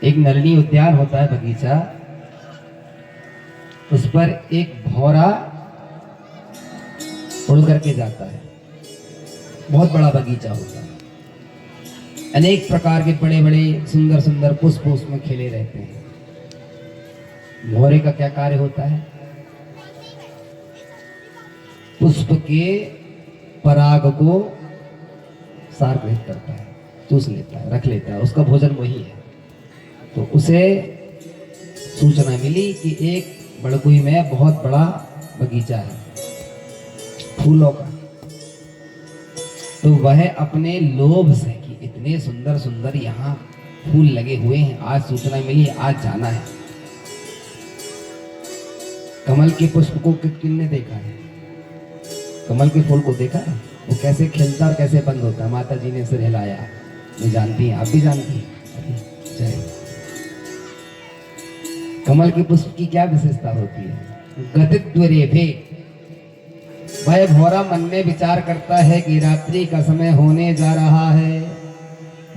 एक नलिनी उद्यान होता है, बगीचा। उस पर एक भौरा उड़ करके जाता है। बहुत बड़ा बगीचा होता है, अनेक प्रकार के बड़े बड़े सुंदर सुंदर पुष्प उसमें खिले रहते हैं। भौरे का क्या कार्य होता है? पुष्प के पराग को सार्वग्रहित करता है, चूस लेता है, रख लेता है, उसका भोजन वही है। तो उसे सूचना मिली कि एक बड़कुई में बहुत बड़ा बगीचा है फूलों का। तो वह अपने लोभ से कि इतने सुंदर सुंदर यहाँ फूल लगे हुए हैं, आज सूचना मिली, आज जाना है। कमल के पुष्प को किसने देखा है? कमल के फूल को देखा है? वो कैसे खिलता और कैसे बंद होता है? माता जी ने सिर हिलाया। मैं जानती हैं, आप भी जानती हैं। जय। कमल के पुष्प की क्या विशेषता होती है? गतिद्वरेभे। वह भौरा मन में विचार करता है कि रात्रि का समय होने जा रहा है।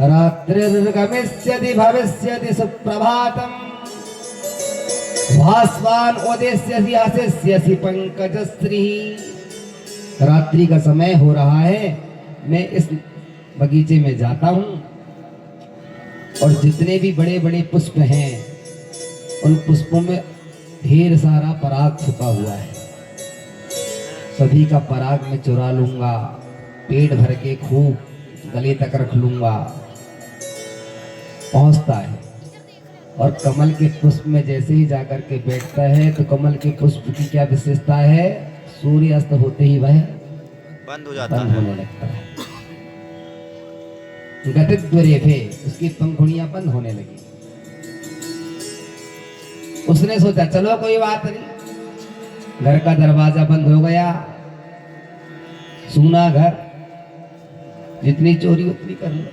रात्रिर्गमिष्यति भविष्यति सुप्रभातम् भास्वान् उदेष्यसि हसिष्यसि पंकजश्री। रात्रि का समय हो रहा है, मैं इस बगीचे में जाता हूं और जितने भी बड़े बड़े पुष्प हैं उन पुष्पों में ढेर सारा पराग छुपा हुआ है। सभी का पराग मैं चुरा लूंगा, पेट भर के खूब गले तक रख लूंगा। पहुंचता है और कमल के पुष्प में जैसे ही जाकर के बैठता है तो कमल के पुष्प की क्या विशेषता है? सूर्य अस्त होते ही वह बंद हो जाता बंद है, होने लगता है। गतिद्वरेभे, उसकी पंखुड़ियां बंद होने लगी। उसने सोचा चलो कोई बात नहीं, घर का दरवाजा बंद हो गया, सूना घर, जितनी चोरी उतनी कर लो।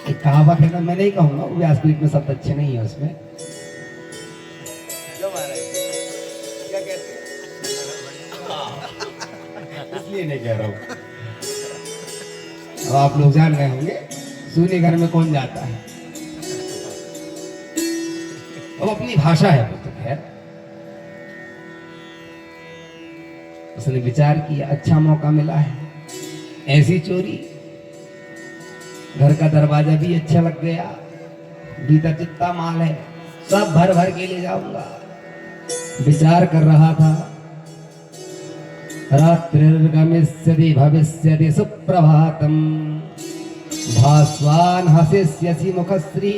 एक कहावत है ना, मैं नहीं कहूंगा, व्यासपीठ में शब्द अच्छे नहीं है उसमें। क्या कहते हैं? इसलिए नहीं कह रहा हूं। अब आप लोग जान गए होंगे, सूने घर में कौन जाता है। अब अपनी भाषा है वो तो खैर। उसने विचार किया, अच्छा मौका मिला है, ऐसी चोरी। घर का दरवाजा भी अच्छा लग गया, भीतर जितना माल है सब भर भर के ले जाऊंगा। विचार कर रहा था, रात्रिर्गमिष्यति भविष्यति सुप्रभातम् भास्वान् हसिष्यसि मुखश्री।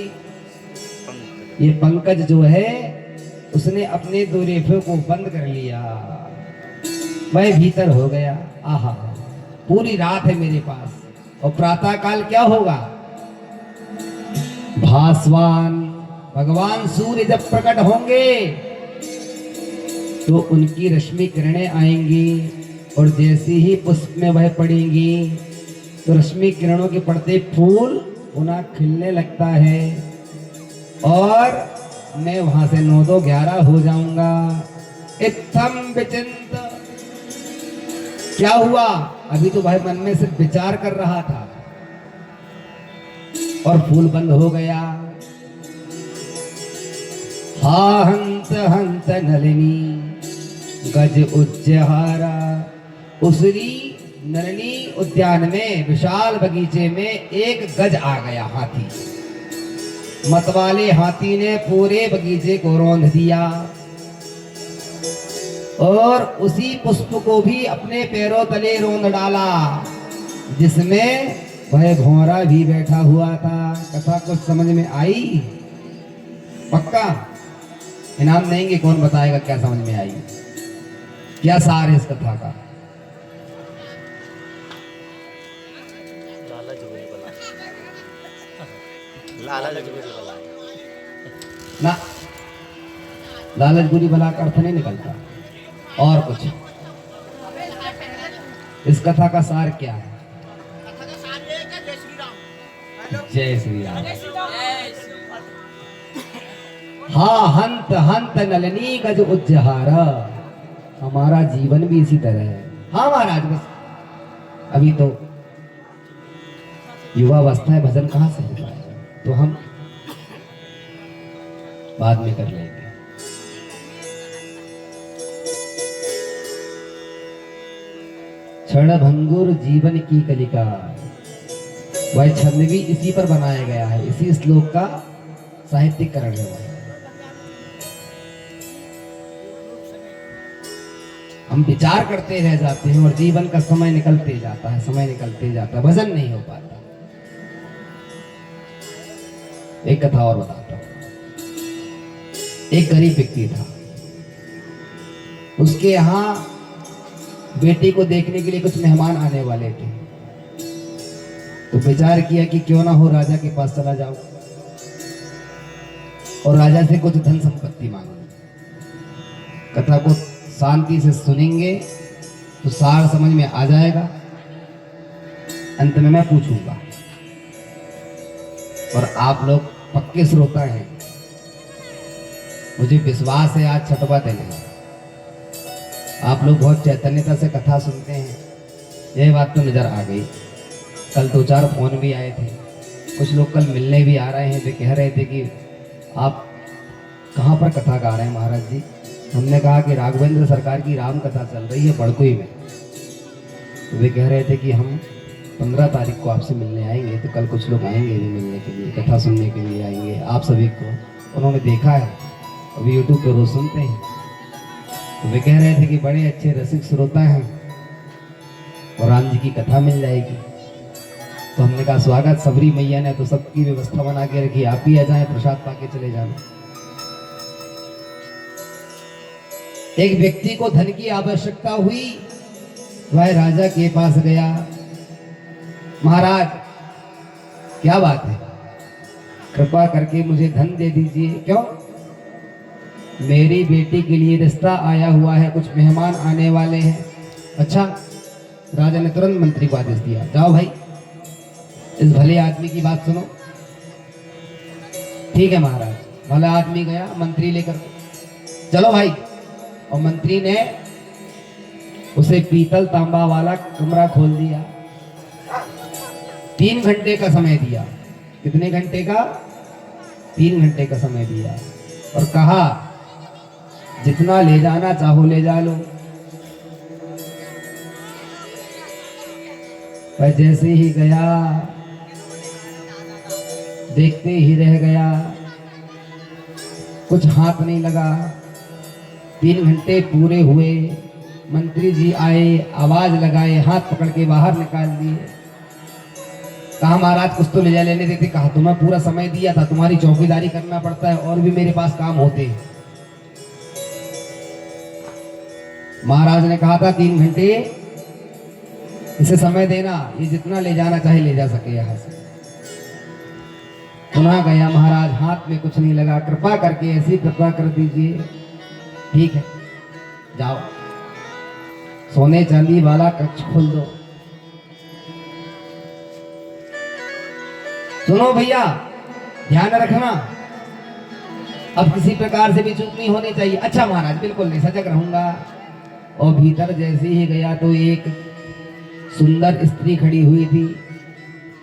ये पंकज जो है उसने अपने दो रेफों को बंद कर लिया, वह भीतर हो गया। आहा, पूरी रात है मेरे पास, और प्रातः काल क्या होगा? भास्वान, भगवान सूर्य जब प्रकट होंगे तो उनकी रश्मि किरणें आएंगी और जैसे ही पुष्प में वह पड़ेंगी तो रश्मि किरणों के पड़ते फूल पुनः खिलने लगता है और मैं वहां से 9-2-11 हो जाऊंगा। इत्थम विचिंत। क्या हुआ? अभी तो भाई मन में सिर्फ विचार कर रहा था और फूल बंद हो गया। हा हंत हंत नलिनी गज उज्जहारा। उसरी नलिनी उद्यान में, विशाल बगीचे में एक गज आ गया, हाथी। मतवाले हाथी ने पूरे बगीचे को रौंद दिया और उसी पुष्प को भी अपने पैरों तले रौंद डाला जिसमें वह भौरा भी बैठा हुआ था। कथा कुछ समझ में आई? पक्का इनाम देंगे, कौन बताएगा क्या समझ में आई, क्या सार है इस कथा का? ना, लालच बुरी बला का अर्थ नहीं निकलता, और कुछ। इस कथा का सार क्या है? जय श्री राम। हाँ, हंत हंत नलिनी गज उज्जहारा। हमारा जीवन भी इसी तरह है। हाँ महाराज, बस अभी तो युवावस्था है, भजन कहाँ से हो पाएगा? तो हम बाद में कर लेंगे। क्षण भंगुर जीवन की कलिका, वह छंद भी इसी पर बनाया गया है, इसी श्लोक का साहित्यीकरण है। हम विचार करते रह जाते हैं और जीवन का समय निकलते जाता है, समय निकलते जाता है, भजन नहीं हो पाता। एक कथा और बताता हूं। एक गरीब व्यक्ति था, उसके यहां बेटी को देखने के लिए कुछ मेहमान आने वाले थे। तो विचार किया कि क्यों ना हो राजा के पास चला जाऊं और राजा से कुछ धन संपत्ति मांगूं। कथा को शांति से सुनेंगे तो सार समझ में आ जाएगा, अंत में मैं पूछूंगा और आप लोग पक्के श्रोता हैं, मुझे विश्वास है आज छठवा दिन है, आप लोग बहुत चैतन्यता से कथा सुनते हैं, यह बात तो नजर आ गई। कल 2-4 फोन भी आए थे, कुछ लोग कल मिलने भी आ रहे हैं, वे कह रहे थे कि आप कहाँ पर कथा गा रहे हैं महाराज जी। हमने कहा कि राघवेंद्र सरकार की राम कथा चल रही है बड़कुई में। तो वे कह रहे थे कि हम 15 तारीख को आपसे मिलने आएंगे, तो कल कुछ लोग आएंगे भी मिलने के लिए, कथा सुनने के लिए आएंगे आप सभी को। उन्होंने देखा है, अभी यूट्यूब पर रोज सुनते हैं। तो वे कह रहे थे कि बड़े अच्छे रसिक श्रोता हैं और राम जी की कथा मिल जाएगी। तो हमने कहा स्वागत, सबरी मैया ने तो सबकी व्यवस्था बना के रखी, आप ही आ जाए, प्रसाद पाके चले जाना। एक व्यक्ति को धन की आवश्यकता हुई, वह राजा के पास गया। महाराज क्या बात है, कृपा करके मुझे धन दे दीजिए। क्यों? मेरी बेटी के लिए रिश्ता आया हुआ है, कुछ मेहमान आने वाले हैं। अच्छा, राजा ने तुरंत मंत्री को आदेश दिया, जाओ भाई इस भले आदमी की बात सुनो। ठीक है महाराज। भला आदमी गया मंत्री लेकर, चलो भाई। और मंत्री ने उसे पीतल तांबा वाला कमरा खोल दिया। 3 घंटे का समय दिया। कितने घंटे का? 3 घंटे का समय दिया और कहा जितना ले जाना चाहो ले जा लो। पर जैसे ही गया देखते ही रह गया, कुछ हाथ नहीं लगा। 3 घंटे पूरे हुए, मंत्री जी आए, आवाज लगाए, हाथ पकड़ के बाहर निकाल दिए। कहा महाराज कुछ तो ले जा लेने देते। कहा तुम्हें पूरा समय दिया था, तुम्हारी चौकीदारी करना पड़ता है और भी मेरे पास काम होते हैं। महाराज ने कहा था 3 घंटे इसे समय देना, ये जितना ले जाना चाहे ले जा सके यहां से। पुनः गया महाराज, हाथ में कुछ नहीं लगा। कृपा करके ऐसी कृपा कर दीजिए। ठीक है जाओ, सोने चांदी वाला कक्ष खोल दो। सुनो भैया, ध्यान रखना, अब किसी प्रकार से भी चूक नहीं होनी चाहिए। अच्छा महाराज बिल्कुल नहीं, सजग रहूंगा। और भीतर जैसे ही गया तो एक सुंदर स्त्री खड़ी हुई थी।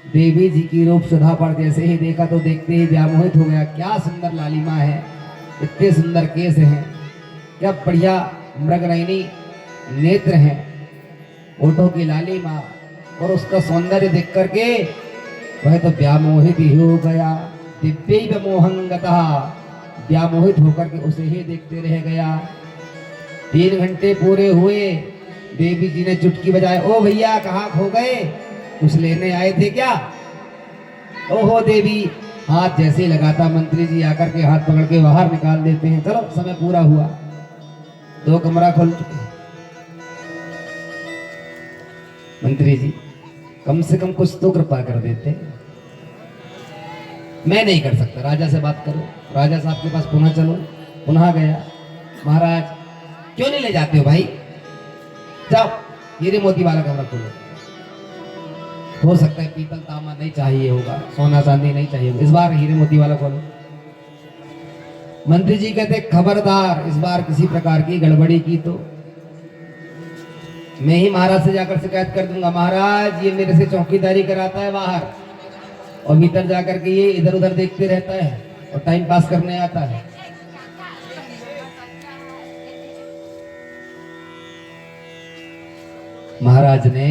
देवी जी की रूप सुधा पर जैसे ही देखा तो देखते ही व्यामोहित हो गया। क्या सुंदर लालिमा है, इतने सुंदर केस हैं, क्या बढ़िया मृगनयनी नेत्र हैं, ओठों की लालिमा, और उसका सौंदर्य देख करके वह तो व्यामोहित ही हो गया। दिव्य मोहंगतः, व्यामोहित होकर के उसे ही देखते रह गया। 3 घंटे पूरे हुए, देवी जी ने चुटकी बजाए, ओ भैया कहाँ खो गए, कुछ लेने आए थे क्या? ओहो देवी, हाथ जैसे ही लगाता मंत्री जी आकर के हाथ पकड़ के बाहर निकाल देते हैं। चलो समय पूरा हुआ, 2 कमरा खोल चुके। मंत्री जी कम से कम कुछ तो कृपा कर देते। मैं नहीं कर सकता, राजा से बात करो, राजा साहब के पास पुनः चलो। पुनः गया, महाराज क्यों नहीं ले जाते हो भाई, जाओ हीरे मोती वाला कमरा खोलो। हो सकता है पीतल तांबा नहीं चाहिए होगा, सोना चांदी नहीं चाहिए होगा, इस बार हीरे मोती वाला खोलो। मंत्री जी कहते खबरदार, इस बार किसी प्रकार की गड़बड़ी की तो मैं ही महाराज से जाकर शिकायत कर दूंगा। महाराज ये मेरे से चौकीदारी कराता है बाहर, और भीतर जाकर के ये इधर उधर देखते रहता है और टाइम पास करने आता है। महाराज ने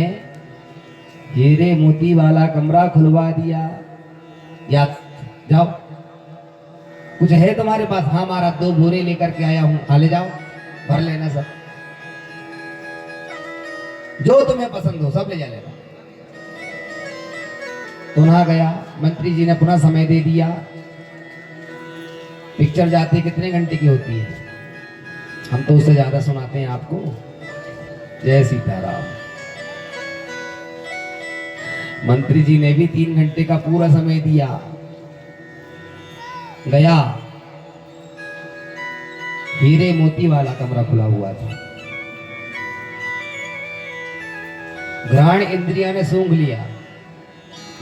हीरे मोती वाला कमरा खुलवा दिया। या जाओ, कुछ है तुम्हारे पास? हाँ महाराज, 2 बोरे लेकर के आया हूं, खा ले जाओ, भर लेना सब, जो तुम्हें पसंद हो सब ले जा लेना। पुनः गया, मंत्री जी ने पुनः समय दे दिया। पिक्चर जाते कितने घंटे की होती है? हम तो उससे ज्यादा सुनाते हैं आपको। जय सीताराम। मंत्री जी ने भी 3 घंटे का पूरा समय दिया। गया, हीरे मोती वाला कमरा खुला हुआ था। घ्राण इंद्रिया ने सूंघ लिया,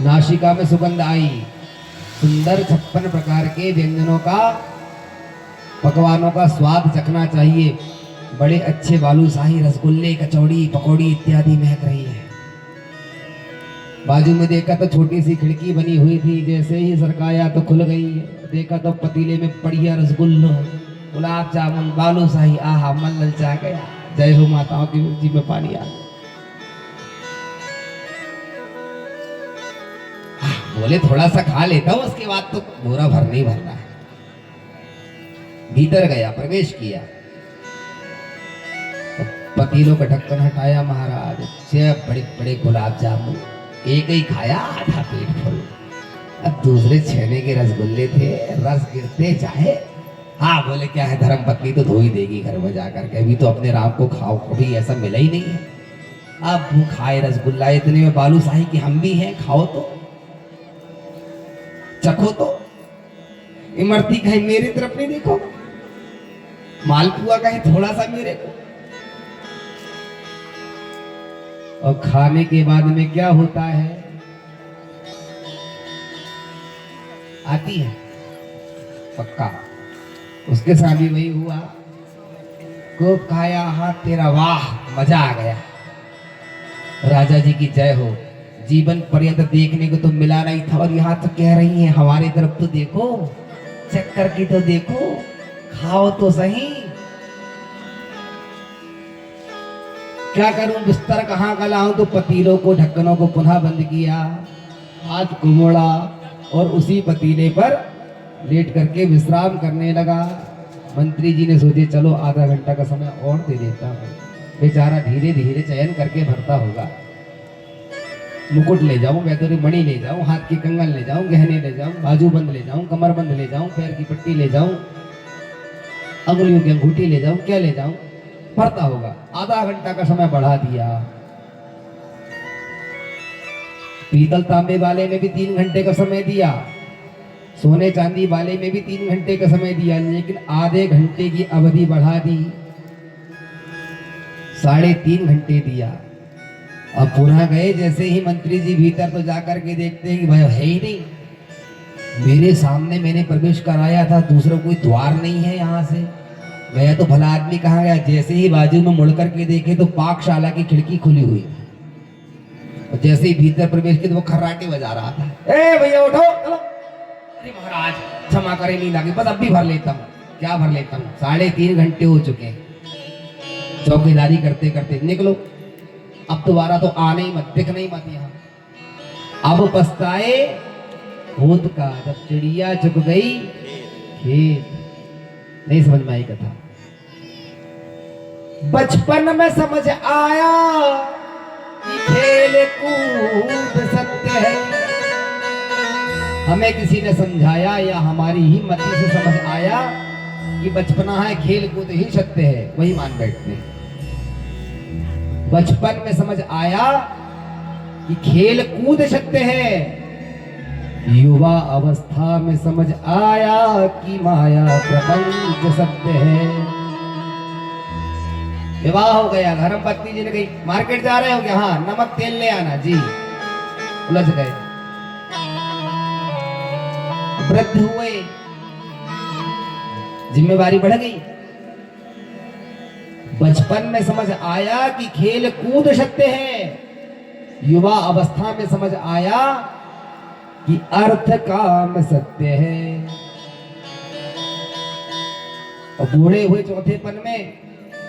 नासिका में सुगंध आई। सुंदर 56 प्रकार के व्यंजनों का, पकवानों का स्वाद चखना चाहिए। बड़े अच्छे बालूशाही, रसगुल्ले, कचौड़ी, पकौड़ी इत्यादि महक रही है। बाजू में देखा तो छोटी सी खिड़की बनी हुई थी, जैसे ही सरकाया तो खुल गई। देखा तो पतीले में बढ़िया रसगुल्लो, गुलाब जामुन, बालूशाही, आहा मन ललचा गया। जय हो माताओं की जी में पानी आ। बोले थोड़ा सा खा लेता हूं, उसके बाद तो बोरा भरना ही भरना है। भीतर गया, प्रवेश किया, पतीलों का ढक्कन हटाया। महाराज 6 बड़े बड़े गुलाब जामुन, एक ही खाया, आधा पेट फुल। अब दूसरे छेने के रसगुल्ले थे, रस गिरते जाए। हाँ बोले क्या है, धर्म पत्नी तो धो ही देगी घर में जाकर के, अभी तो अपने राम को खाओ, कभी ऐसा मिला ही नहीं है। अब वो खाए रसगुल्ला, इतने में बालूशाही की हम भी हैं, खाओ तो, चखो तो। इमरती कहे मेरी तरफ नहीं देखो, मालपुआ कहे थोड़ा सा मेरे को। और खाने के बाद में क्या होता है, आती है पक्का। उसके साथ भी वही हुआ, खूब खाया, हाथ तेरा वाह, मजा आ गया। राजा जी की जय हो। जीवन पर्यंत देखने को तो मिला नहीं था, और यहाँ तो कह रही है हमारे तरफ तो देखो, चेक करके तो देखो, खाओ तो सही। क्या करूं, बिस्तर कहाँ का लाऊं? तो पतीलों को, ढक्कनों को पुनः बंद किया, हाथ को मोड़ा और उसी पतीले पर लेट करके विश्राम करने लगा। मंत्री जी ने सोचे चलो आधा घंटा का समय और दे देता हूं, बेचारा धीरे धीरे चयन करके भरता होगा। मुकुट ले जाऊं, वैदुरी मणि ले जाऊं, हाथ की कंगन ले जाऊं, गहने ले जाऊं, बाजू बंद ले जाऊं, कमर बंद ले जाऊं, पैर की पट्टी ले जाऊं, अंगुलियों की अंगूठी ले जाऊं, क्या ले जाऊं, भरता होगा। आधा घंटा का समय बढ़ा दिया। पीतल तांबे वाले में भी 3 घंटे का समय दिया, सोने चांदी वाले में भी 3 घंटे का समय दिया, लेकिन आधे घंटे की अवधि बढ़ा दी, 3.5 घंटे दिया। अब पुनः गए, जैसे ही मंत्री जी भीतर तो जाकर के देखते हैं कि भाई है ही नहीं, मेरे सामने मैंने प्रवेश कराया था, दूसरा कोई द्वार नहीं है। यहाँ से गया तो भला आदमी कहाँ गया? जैसे ही बाजू में मुड़ करके देखे तो पाकशाला की खिड़की खुली हुई, और जैसे ही भीतर प्रवेश किया तो वो खर्राटे बजा रहा था। ए भैया उठो, चलो। अरे महाराज क्षमा करें, नींद आ गई, बस अब भी भर लेता हूँ। क्या भर लेता हूँ? 3.5 घंटे हो चुके हैं चौकीदारी करते करते, निकलो अब दोबारा तो आने ही मत, दिखना ही मत यहाँ। अब पछताए होत का, जब चिड़िया चुक गई खेत। नहीं समझ में आई कथा। बचपन में समझ आया कि खेल कूद सत्य है। हमें किसी ने समझाया या हमारी ही मति से समझ आया कि बचपना है, खेल कूद ही सत्य है, वही मान बैठते हैं। बचपन में समझ आया कि खेल कूद सत्य है, युवा अवस्था में समझ आया कि माया प्रपंच सत्य है। विवाह हो गया, घर में पत्नी जी ने कही मार्केट जा रहे हो क्या? हाँ, नमक तेल ले आना जी। उलझ गए, वृद्ध हुए, जिम्मेवारी बढ़ गई। बचपन में समझ आया कि खेल कूद सत्य है, युवा अवस्था में समझ आया कि अर्थ काम सत्य है। और बूढ़े हुए चौथेपन में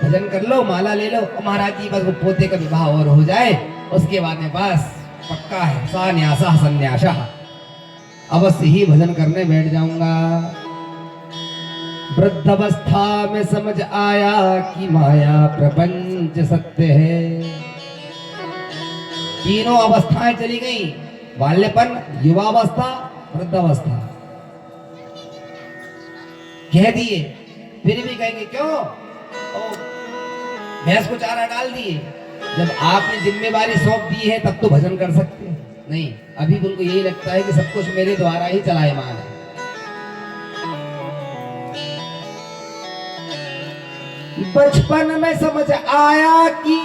भजन कर लो, माला ले लो, और महाराज जी बस वो पोते का विवाह और हो जाए, उसके बाद में बस पक्का है सान्यासा संन्यासा, अवश्य ही भजन करने बैठ जाऊंगा। वृद्धावस्था में समझ आया कि माया प्रपंच सत्य है। तीनों अवस्थाएं चली गई, बाल्यपन, युवावस्था, वृद्धावस्था। कह दिए, फिर भी कहेंगे क्यों, भैंस को चारा डाल दिए। जब आपने जिम्मेवारी सौंप दी है तब तो भजन कर सकते हैं। नहीं, अभी उनको यही लगता है कि सब कुछ मेरे द्वारा ही चलायमान है। बचपन में समझ आया कि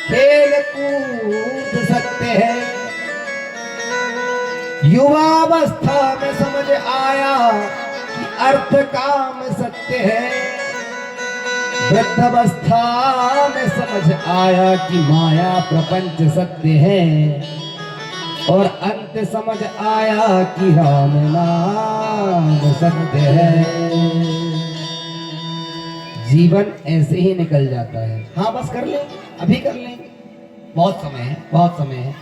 खेल कूद सकते हैं, युवावस्था में समझ आया कि अर्थ काम सत्य है, वृद्धावस्था में समझ आया कि माया प्रपंच सत्य है, और अंत समझ आया कि राम नाम सत्य है। जीवन ऐसे ही निकल जाता है। हाँ बस कर लेंगे, अभी कर लेंगे, बहुत समय है, बहुत समय है,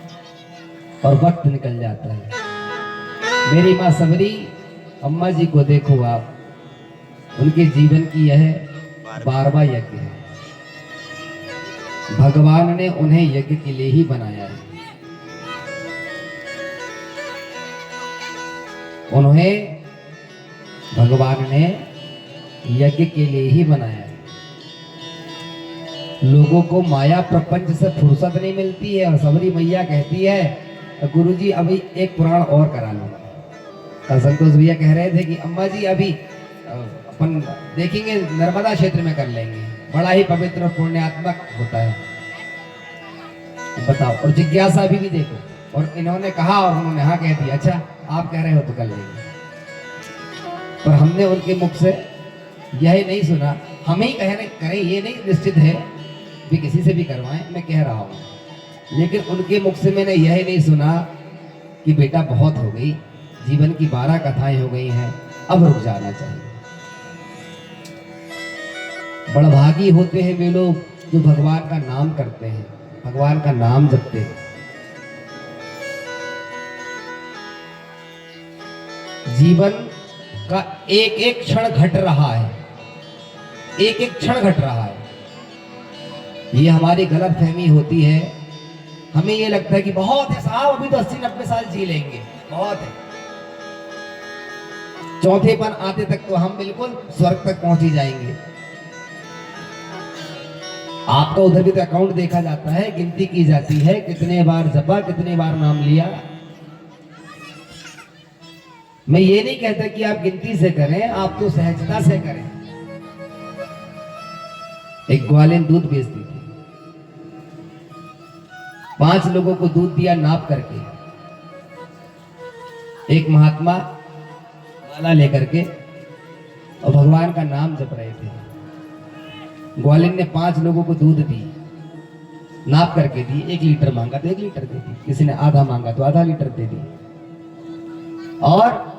और वक्त निकल जाता है। मेरी माँ सबरी अम्मा जी को देखो आप, उनके जीवन की यह 12वां यज्ञ है। भगवान ने उन्हें यज्ञ के लिए ही बनाया है। उन्हें भगवान ने यज्ञ के लिए ही बनाया है। लोगों को माया प्रपंच से फुर्सत नहीं मिलती है, और सबरी मैया कहती है गुरुजी अभी एक पुराण और करा लो। कल संतोष भैया कह रहे थे कि अम्मा जी अभी अपन देखेंगे, नर्मदा क्षेत्र में कर लेंगे, बड़ा ही पवित्र और पुण्यात्मक होता है। बताओ, और जिज्ञासा भी देखो, और इन्होंने कहा और उन्होंने हाँ कह दिया, अच्छा आप कह रहे हो तो कर लेंगे। पर हमने उनके मुख से यह नहीं सुना, हम ही करें ये नहीं निश्चित है भी किसी से भी करवाएं, मैं कह रहा हूं, लेकिन उनके मुख से मैंने यह नहीं सुना कि बेटा बहुत हो गई, जीवन की 12 कथाएं हो गई हैं, अब रुक जाना चाहिए। बड़भागी होते हैं वे लोग जो भगवान का नाम करते हैं, भगवान का नाम जपते हैं। जीवन का एक एक क्षण घट रहा है, एक एक क्षण घट रहा है। ये हमारी गलत फहमी होती है। हमें ये लगता है कि बहुत है साहब, अभी तो 80-90 साल जी लेंगे, बहुत है। चौथेपन आते तक तो हम बिल्कुल स्वर्ग तक पहुंच ही जाएंगे। आपका उधर भी तो अकाउंट देखा जाता है, गिनती की जाती है, कितने बार जपा, कितने बार नाम लिया। मैं ये नहीं कहता कि आप गिनती से करें, आप तो सहजता से करें। एक ग्वालिन दूध बेचती थी, 5 लोगों को दूध दिया नाप करके। एक महात्मा माला लेकर के और भगवान का नाम जप रहे थे। ग्वालिन ने 5 लोगों को दूध दी, नाप करके दी। 1 लीटर मांगा तो 1 लीटर दे दी, किसी ने आधा मांगा तो आधा लीटर दे दी। और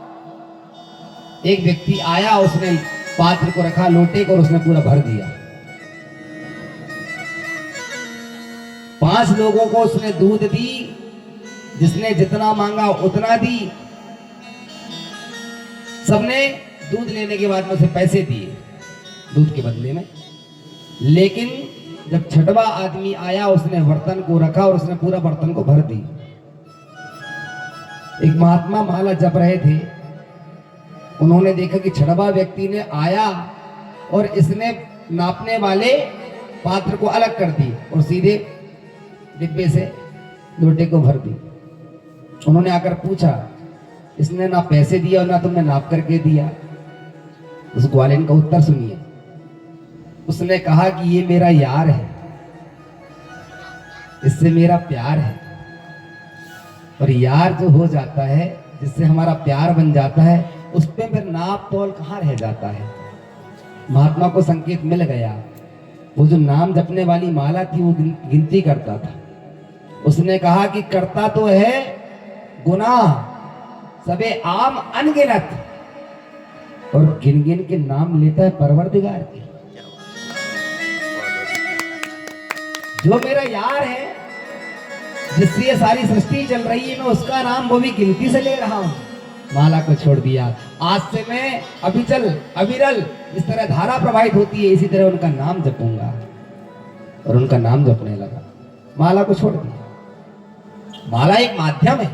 एक व्यक्ति आया, उसने पात्र को रखा लोटे को और उसने पूरा भर दिया। 5 लोगों को उसने दूध दी, जिसने जितना मांगा उतना दी। सबने दूध लेने के बाद में उसे पैसे दिए दूध के बदले में। लेकिन जब 6वां आदमी आया, उसने बर्तन को रखा और उसने पूरा बर्तन को भर दी। एक महात्मा माला जप रहे थे, उन्होंने देखा कि 6वां व्यक्ति ने आया और इसने नापने वाले पात्र को अलग कर दी और सीधे डिब्बे से लोटे को भर दी। उन्होंने आकर पूछा, इसने ना पैसे दिया और ना तुमने नाप करके दिया। उस ग्वालिन का उत्तर सुनिए। उसने कहा कि ये मेरा यार है, इससे मेरा प्यार है। और यार जो हो जाता है, जिससे हमारा प्यार बन जाता है, उस पे फिर नाप तोल कहाँ रह जाता है। महात्मा को संकेत मिल गया। वो जो नाम जपने वाली माला थी, वो गिनती करता था। उसने कहा कि करता तो है गुनाह, सबे आम अनगिनत, और गिन गिन के नाम लेता है परवरदिगार के। जो मेरा यार है, जिससे ये सारी सृष्टि चल रही है, मैं उसका नाम वो भी गिनती से ले रहा हूं। माला को छोड़ दिया, आज से मैं अभिचल अविरल, इस तरह धारा प्रवाहित होती है, इसी तरह उनका नाम जपूंगा। और उनका नाम जपने लगा, माला को छोड़ दिया। माला एक माध्यम है,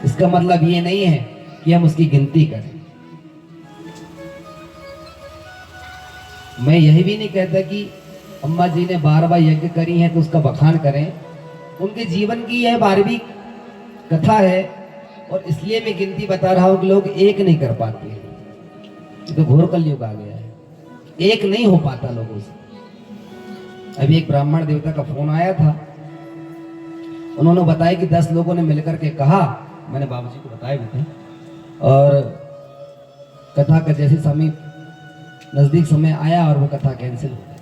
इसका मतलब ये नहीं है कि हम उसकी गिनती करें। मैं यही भी नहीं कहता कि अम्मा जी ने 12 यज्ञ करी हैं तो उसका बखान करें। उनके जीवन की यह 12वीं कथा है, और इसलिए मैं गिनती बता रहा हूं कि लोग एक नहीं कर पाते। तो घोर कलयुग आ गया है, एक नहीं हो पाता लोगों से। अभी एक ब्राह्मण देवता का फोन आया था, उन्होंने बताया कि 10 लोगों ने मिलकर के कहा, मैंने बाबूजी को बताया भी था, और कथा का जैसे समीप नजदीक समय आया और वो कथा कैंसिल हो गई।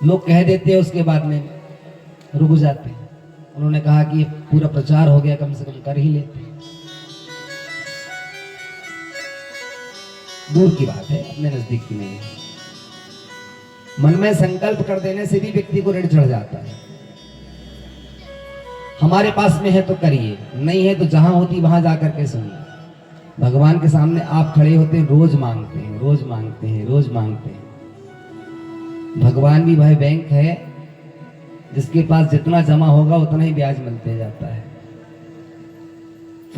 लोग कह देते हैं, उसके बाद में रुक जाते हैं। उन्होंने कहा कि पूरा प्रचार हो गया, कम से कम कर ही लेते। दूर की बात है, अपने नजदीक की नहीं है। मन में संकल्प कर देने से भी व्यक्ति को ऋण चढ़ जाता है। हमारे पास में है तो करिए, नहीं है तो जहां होती वहां जाकर के सुनिए। भगवान के सामने आप खड़े होते हैं, रोज मांगते हैं, रोज मांगते हैं, रोज मांगते हैं। भगवान भी भाई बैंक है, जिसके पास जितना जमा होगा उतना ही ब्याज मिलते जाता है।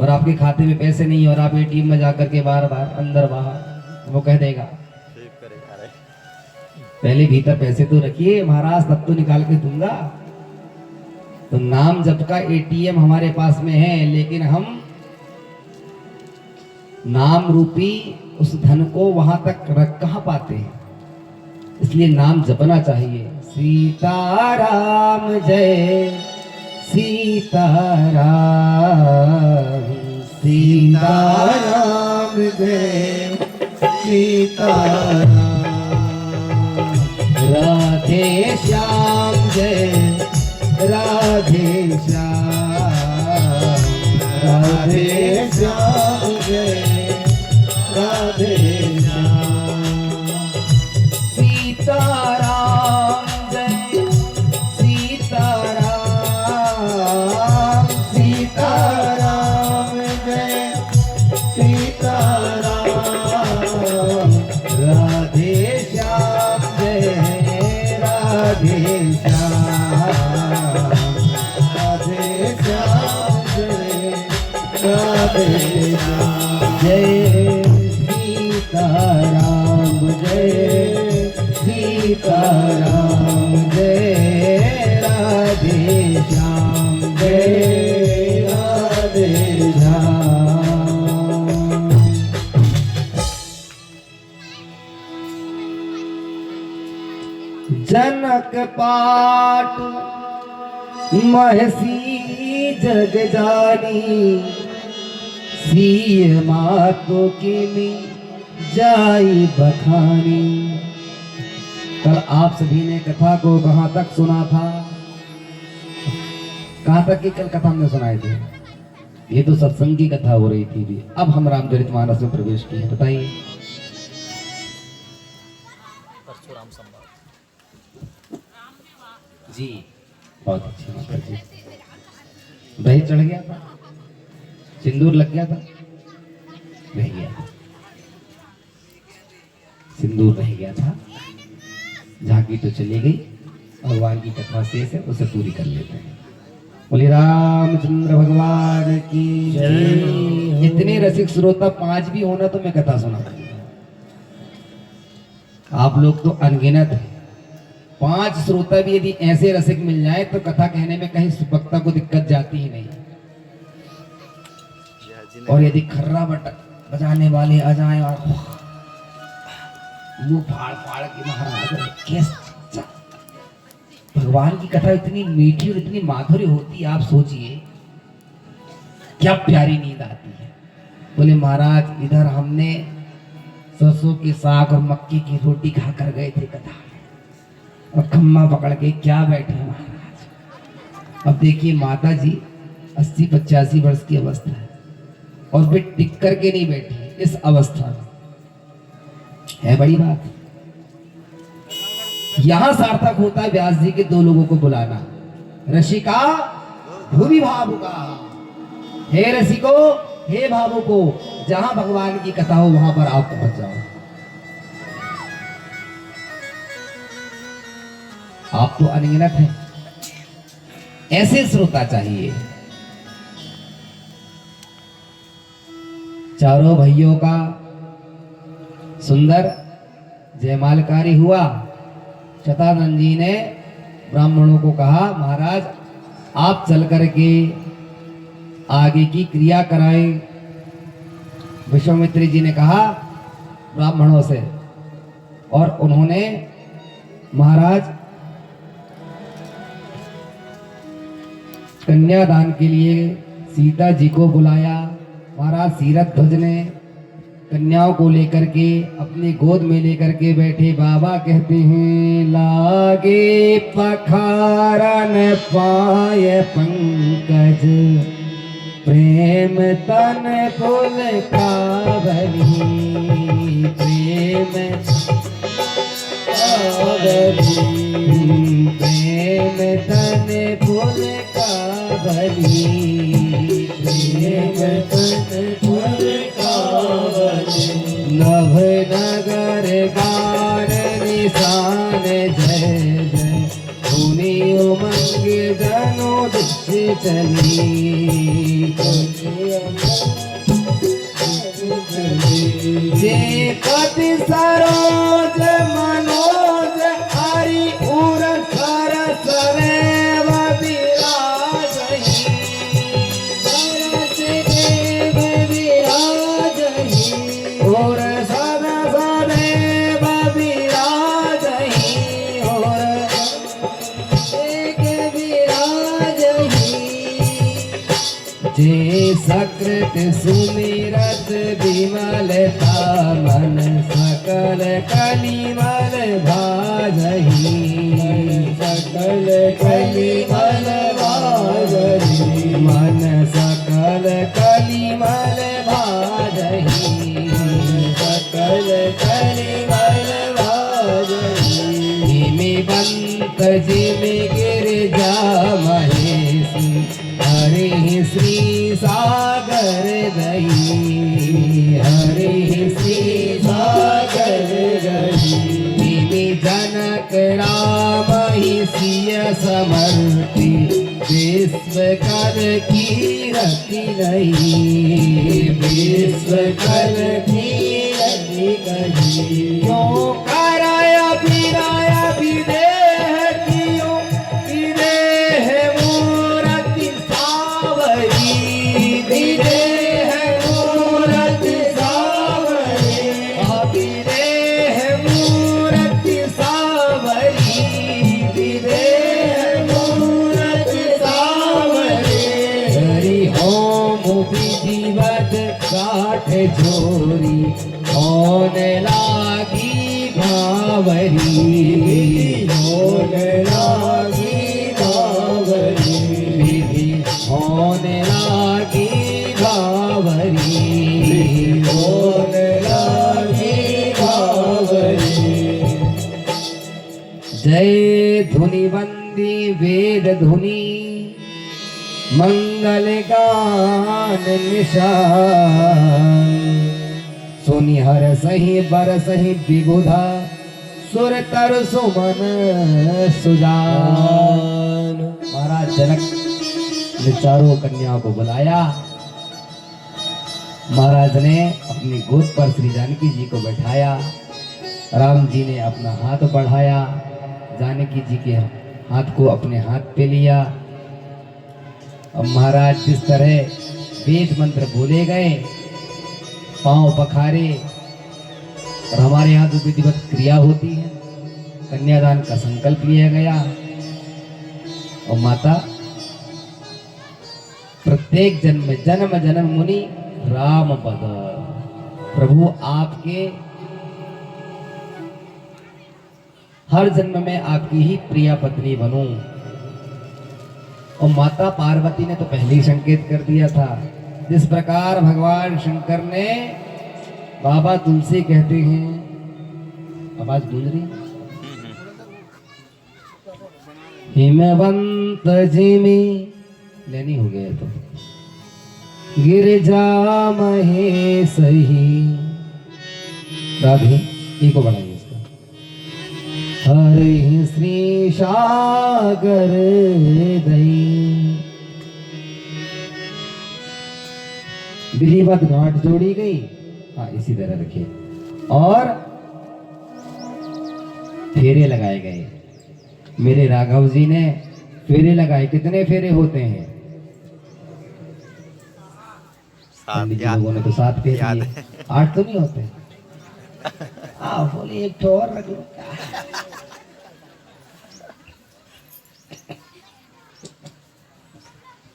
और आपके खाते में पैसे नहीं है और आप एटीएम में जाकर के बार बार अंदर बाहर, वो कह देगा पहले भीतर पैसे तो रखिए महाराज, तब तो निकाल के दूंगा। तो नाम जप का एटीएम हमारे पास में है, लेकिन हम नाम रूपी उस धन को वहां तक रख कहां पाते हैं। इसलिए नाम जपना चाहिए। सीताराम जय सीताराम, सीताराम जय सीताराम, राधे श्याम जय राधे श्याम, राधे श्याम जय राधे श्याम, सीताराम जय सीताराम, सीताराम जय सीताराम, राधे श्याम जय राधे श्याम, राधे श्याम जय राधे श्याम, जय सीताराम जय सीताराम, जय राधे श्याम जय राधे श्याम। जनक पाट महसी जग जानी, सीय मातो की जाई बखानी। कल आप सभी ने कथा को कहां तक सुना था? कहां तक की कल कथा हमने सुनाई थी? ये तो सत्संग की कथा हो रही थी भी। अब हम रामचरितमानस में प्रवेश किए, बताइए। जी बहुत अच्छी माता जी। दही चढ़ गया था, सिंदूर लग गया था, रह गया था, सिंदूर रह गया था। झांकी तो चली गई, भगवान की कथा शेष है, उसे पूरी कर लेते हैं। बोले रामचंद्र भगवान की जय। इतने रसिक श्रोता 5 भी होना तो मैं कथा सुना। आप लोग तो अनगिनत है। 5 श्रोता भी यदि ऐसे रसिक मिल जाए तो कथा कहने में कहीं वक्ता को दिक्कत जाती ही नहीं। और यदि खर्रा बजाने वाले आ जाए और मुंह फाड़ फाड़ के महाराज कैसे, भगवान की कथा इतनी मीठी और इतनी माधुर्य होती है, आप सोचिए क्या प्यारी नींद आती है। बोले महाराज इधर हमने सरसों के साग और मक्की की रोटी खा कर गए थे कथा में, और खम्मा पकड़ के क्या बैठे महाराज। अब देखिए माता जी 80-85 वर्ष की अवस्था है और वे टिक करके नहीं बैठी इस अवस्था में, है बड़ी बात। यहां सार्थक होता है व्यास जी के 2 लोगों को बुलाना, रसिका भूमि भावुका, हे रसिको हे भावुको, जहां भगवान की कथा हो वहां पर आप पहुंच जाओ। आप तो अनगिनत हैं, ऐसे श्रोता चाहिए। चारों भाइयों का सुंदर जयमालकारी हुआ। शतानंद जी ने ब्राह्मणों को कहा, महाराज आप चल करके आगे की क्रिया कराएं। विश्वामित्र जी ने कहा ब्राह्मणों से, और उन्होंने महाराज कन्यादान के लिए सीता जी को बुलाया। महाराज सीरथ ध्वज ने कन्याओं को लेकर के अपनी गोद में लेकर के बैठे। बाबा कहते हैं, लागे पखारन पाय पंकज, प्रेम तन फूल कावली, प्रेम प्रेम तन फूल कावली, प्रेम तन फूल कावली, नभ नगर गार निशान जय जय, धुनि उमंग जनो दिश चली, जे पति सरोज मनोज हरि उर सर सदैव विराजहि, सरस देव विराजहि, और सदा सदैव विराजहि, और एक विराजहि, जे सकृत सुमिरत विमलता, मन सकल कलिमल भाजहि, सकल कलिमल भाजहि, मन सकल कलिमल भाजहि, सकल कलिमल भाजहि, हिमि बंत जिमि गिरिजा महेशी, हरे श्री सागर दई, हरे श्री सागर दई, तिमि जनक राम ही सिय समर्पी, विश्व कर कीरति नहीं, विश्व कर कीरति कही, क्यों कराया फिराया विदेह कियो, विदेह मूरति सावरी, विदेह मूरति सावरी, विदेह मूरति सावरी, विदेह मूरति सावरी, हरि होम विधिवत काठ जोरी, होन लागी भावरी, होन लागी भावरी, विधि होन लागी भावरी, होन लागी भावरी। जय धुनि वंदी वेद धुनि, मंगल गान निशान, सुनि हर सही बर सही विबुधा, सुर तर सुमन सुजान। महाराज जनक ने चारों कन्याओं को बुलाया। महाराज ने अपनी गोद पर श्री जानकी जी को बैठाया। राम जी ने अपना हाथ बढ़ाया, जानकी जी के हाथ को अपने हाथ पे लिया। अब महाराज जिस तरह वेद मंत्र बोले गए, पांव पखारे, और हमारे यहाँ जो विधिवत क्रिया होती है, कन्यादान का संकल्प लिया गया। और माता प्रत्येक जन्म में जन्म जन्म मुनि राम पद, प्रभु आपके हर जन्म में आपकी ही प्रिया पत्नी बनूं। और माता पार्वती ने तो पहले ही संकेत कर दिया था। जिस प्रकार भगवान शंकर ने बाबा तुलसी कहते हैं, आवाज गूंज रही है, हिमवंत जिमी लेनी हो गया तो गिरजा महेश ही राधे ई को बढ़ाइए इसका, हरि श्री सागर दई। विधिवत गांठ जोड़ी गई, हाँ इसी तरह रखिए, और फेरे लगाए गए। मेरे राघव जी ने फेरे लगाए। कितने फेरे होते हैं? पंडित जी लोगों ने तो 7 फेरे दिए, 8 तो नहीं होते। बोले एक तो और रख लो।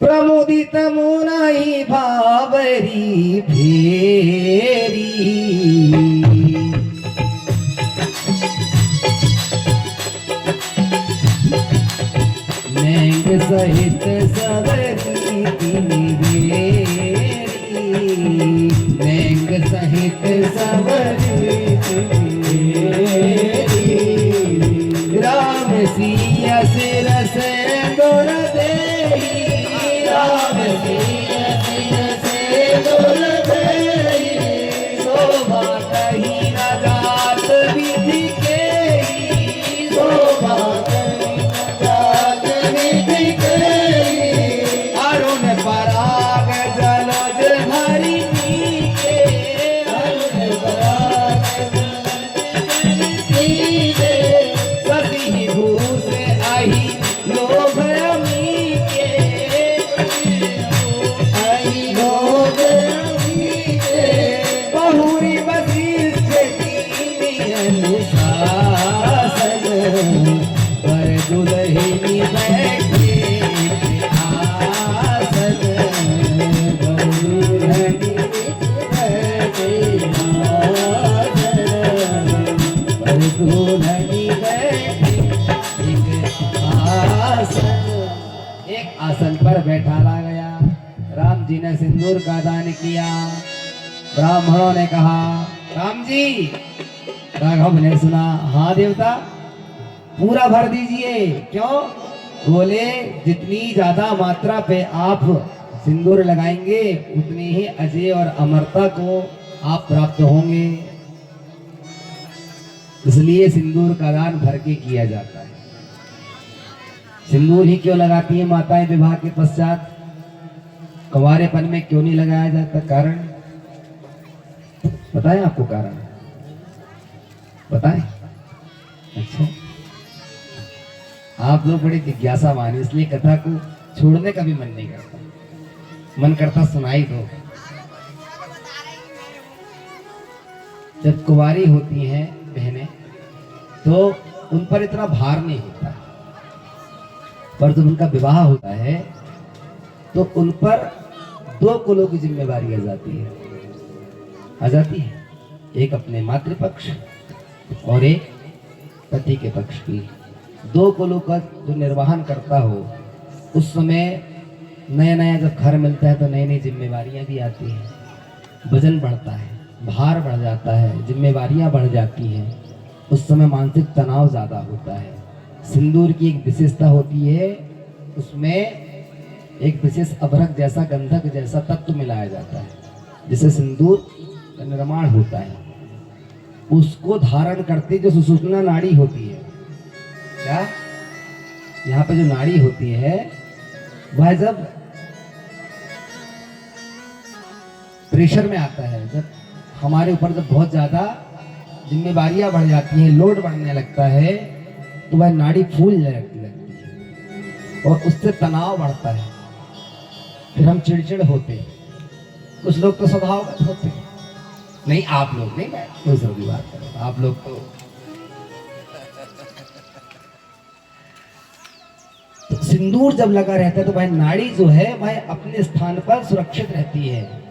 प्रमोदित मुनाई भावरी फेरी, नैंग सहित सवरी बेरी, नैंग सहित सवरी बेरी, राम सिया सिर से दोर देही, राम सिया सिर से दोर देही, शोभा कही न जात विधि के, शोभा कही न जात विधि के, अरुण पराग जलज हरि के, अरुण पराग जलज हरि के, सती भूष आही लोभ अमी के, आही लोभ अमी के, बहुरी वशिष्ठ कीनी अनुशासन, पर दुलहिनी बैठे आसन, बहुरहिनी बैठे आसन, पर दुलहिनी बैठे एक आसन पर बैठा ला गया। राम जी ने सिंदूर का दान किया। ब्राह्मणों ने कहा, राम जी, राघव ने सुना, हाँ देवता पूरा भर दीजिए। क्यों? बोले जितनी ज्यादा मात्रा पे आप सिंदूर लगाएंगे उतनी ही अजय और अमरता को आप प्राप्त होंगे, इसलिए सिंदूर का दान भर के किया जाता है। सिंदूर ही क्यों लगाती है माताएं विवाह के पश्चात? कुंवारेपन में क्यों नहीं लगाया जाता? कारण बताएं आपको, कारण बताएं। अच्छा, आप लोग बड़े जिज्ञासावान, इसलिए कथा को छोड़ने का भी मन नहीं करता, मन करता सुनाई दो। जब कुंवारी होती हैं बहनें तो उन पर इतना भार नहीं होता है, पर जब उनका विवाह होता है तो उन पर 2 कुलों की जिम्मेवारी आ जाती है, एक अपने मातृपक्ष और एक पति के पक्ष की। 2 कुलों का जो निर्वहन करता हो, उस समय नया नया जब घर मिलता है तो नई नई जिम्मेवारियां भी आती हैं, वजन बढ़ता है, भार बढ़ जाता है, जिम्मेवारियां बढ़ जाती हैं, उस समय मानसिक तनाव ज़्यादा होता है। सिंदूर की एक विशेषता होती है, उसमें एक विशेष अभ्रक जैसा, गंधक जैसा तत्व मिलाया जाता है, जिससे सिंदूर का निर्माण होता है। उसको धारण करती जो सुषुम्ना नाड़ी होती है, क्या यहाँ पे जो नाड़ी होती है, वह जब प्रेशर में आता है, जब हमारे ऊपर जब बहुत ज्यादा जिम्मेवारियां बढ़ जाती हैं, लोड बढ़ने लगता है, तो वह नाड़ी फूलने लगती है और उससे तनाव बढ़ता है, फिर हम चिड़चिड़ होते हैं। कुछ लोग तो स्वभावगत होते हैं, नहीं आप लोग नहीं, मैं दूसरों की बात कर रहा हूं, आप लोग तो सिंदूर जब लगा रहता है तो वह नाड़ी जो है वह अपने स्थान पर सुरक्षित रहती है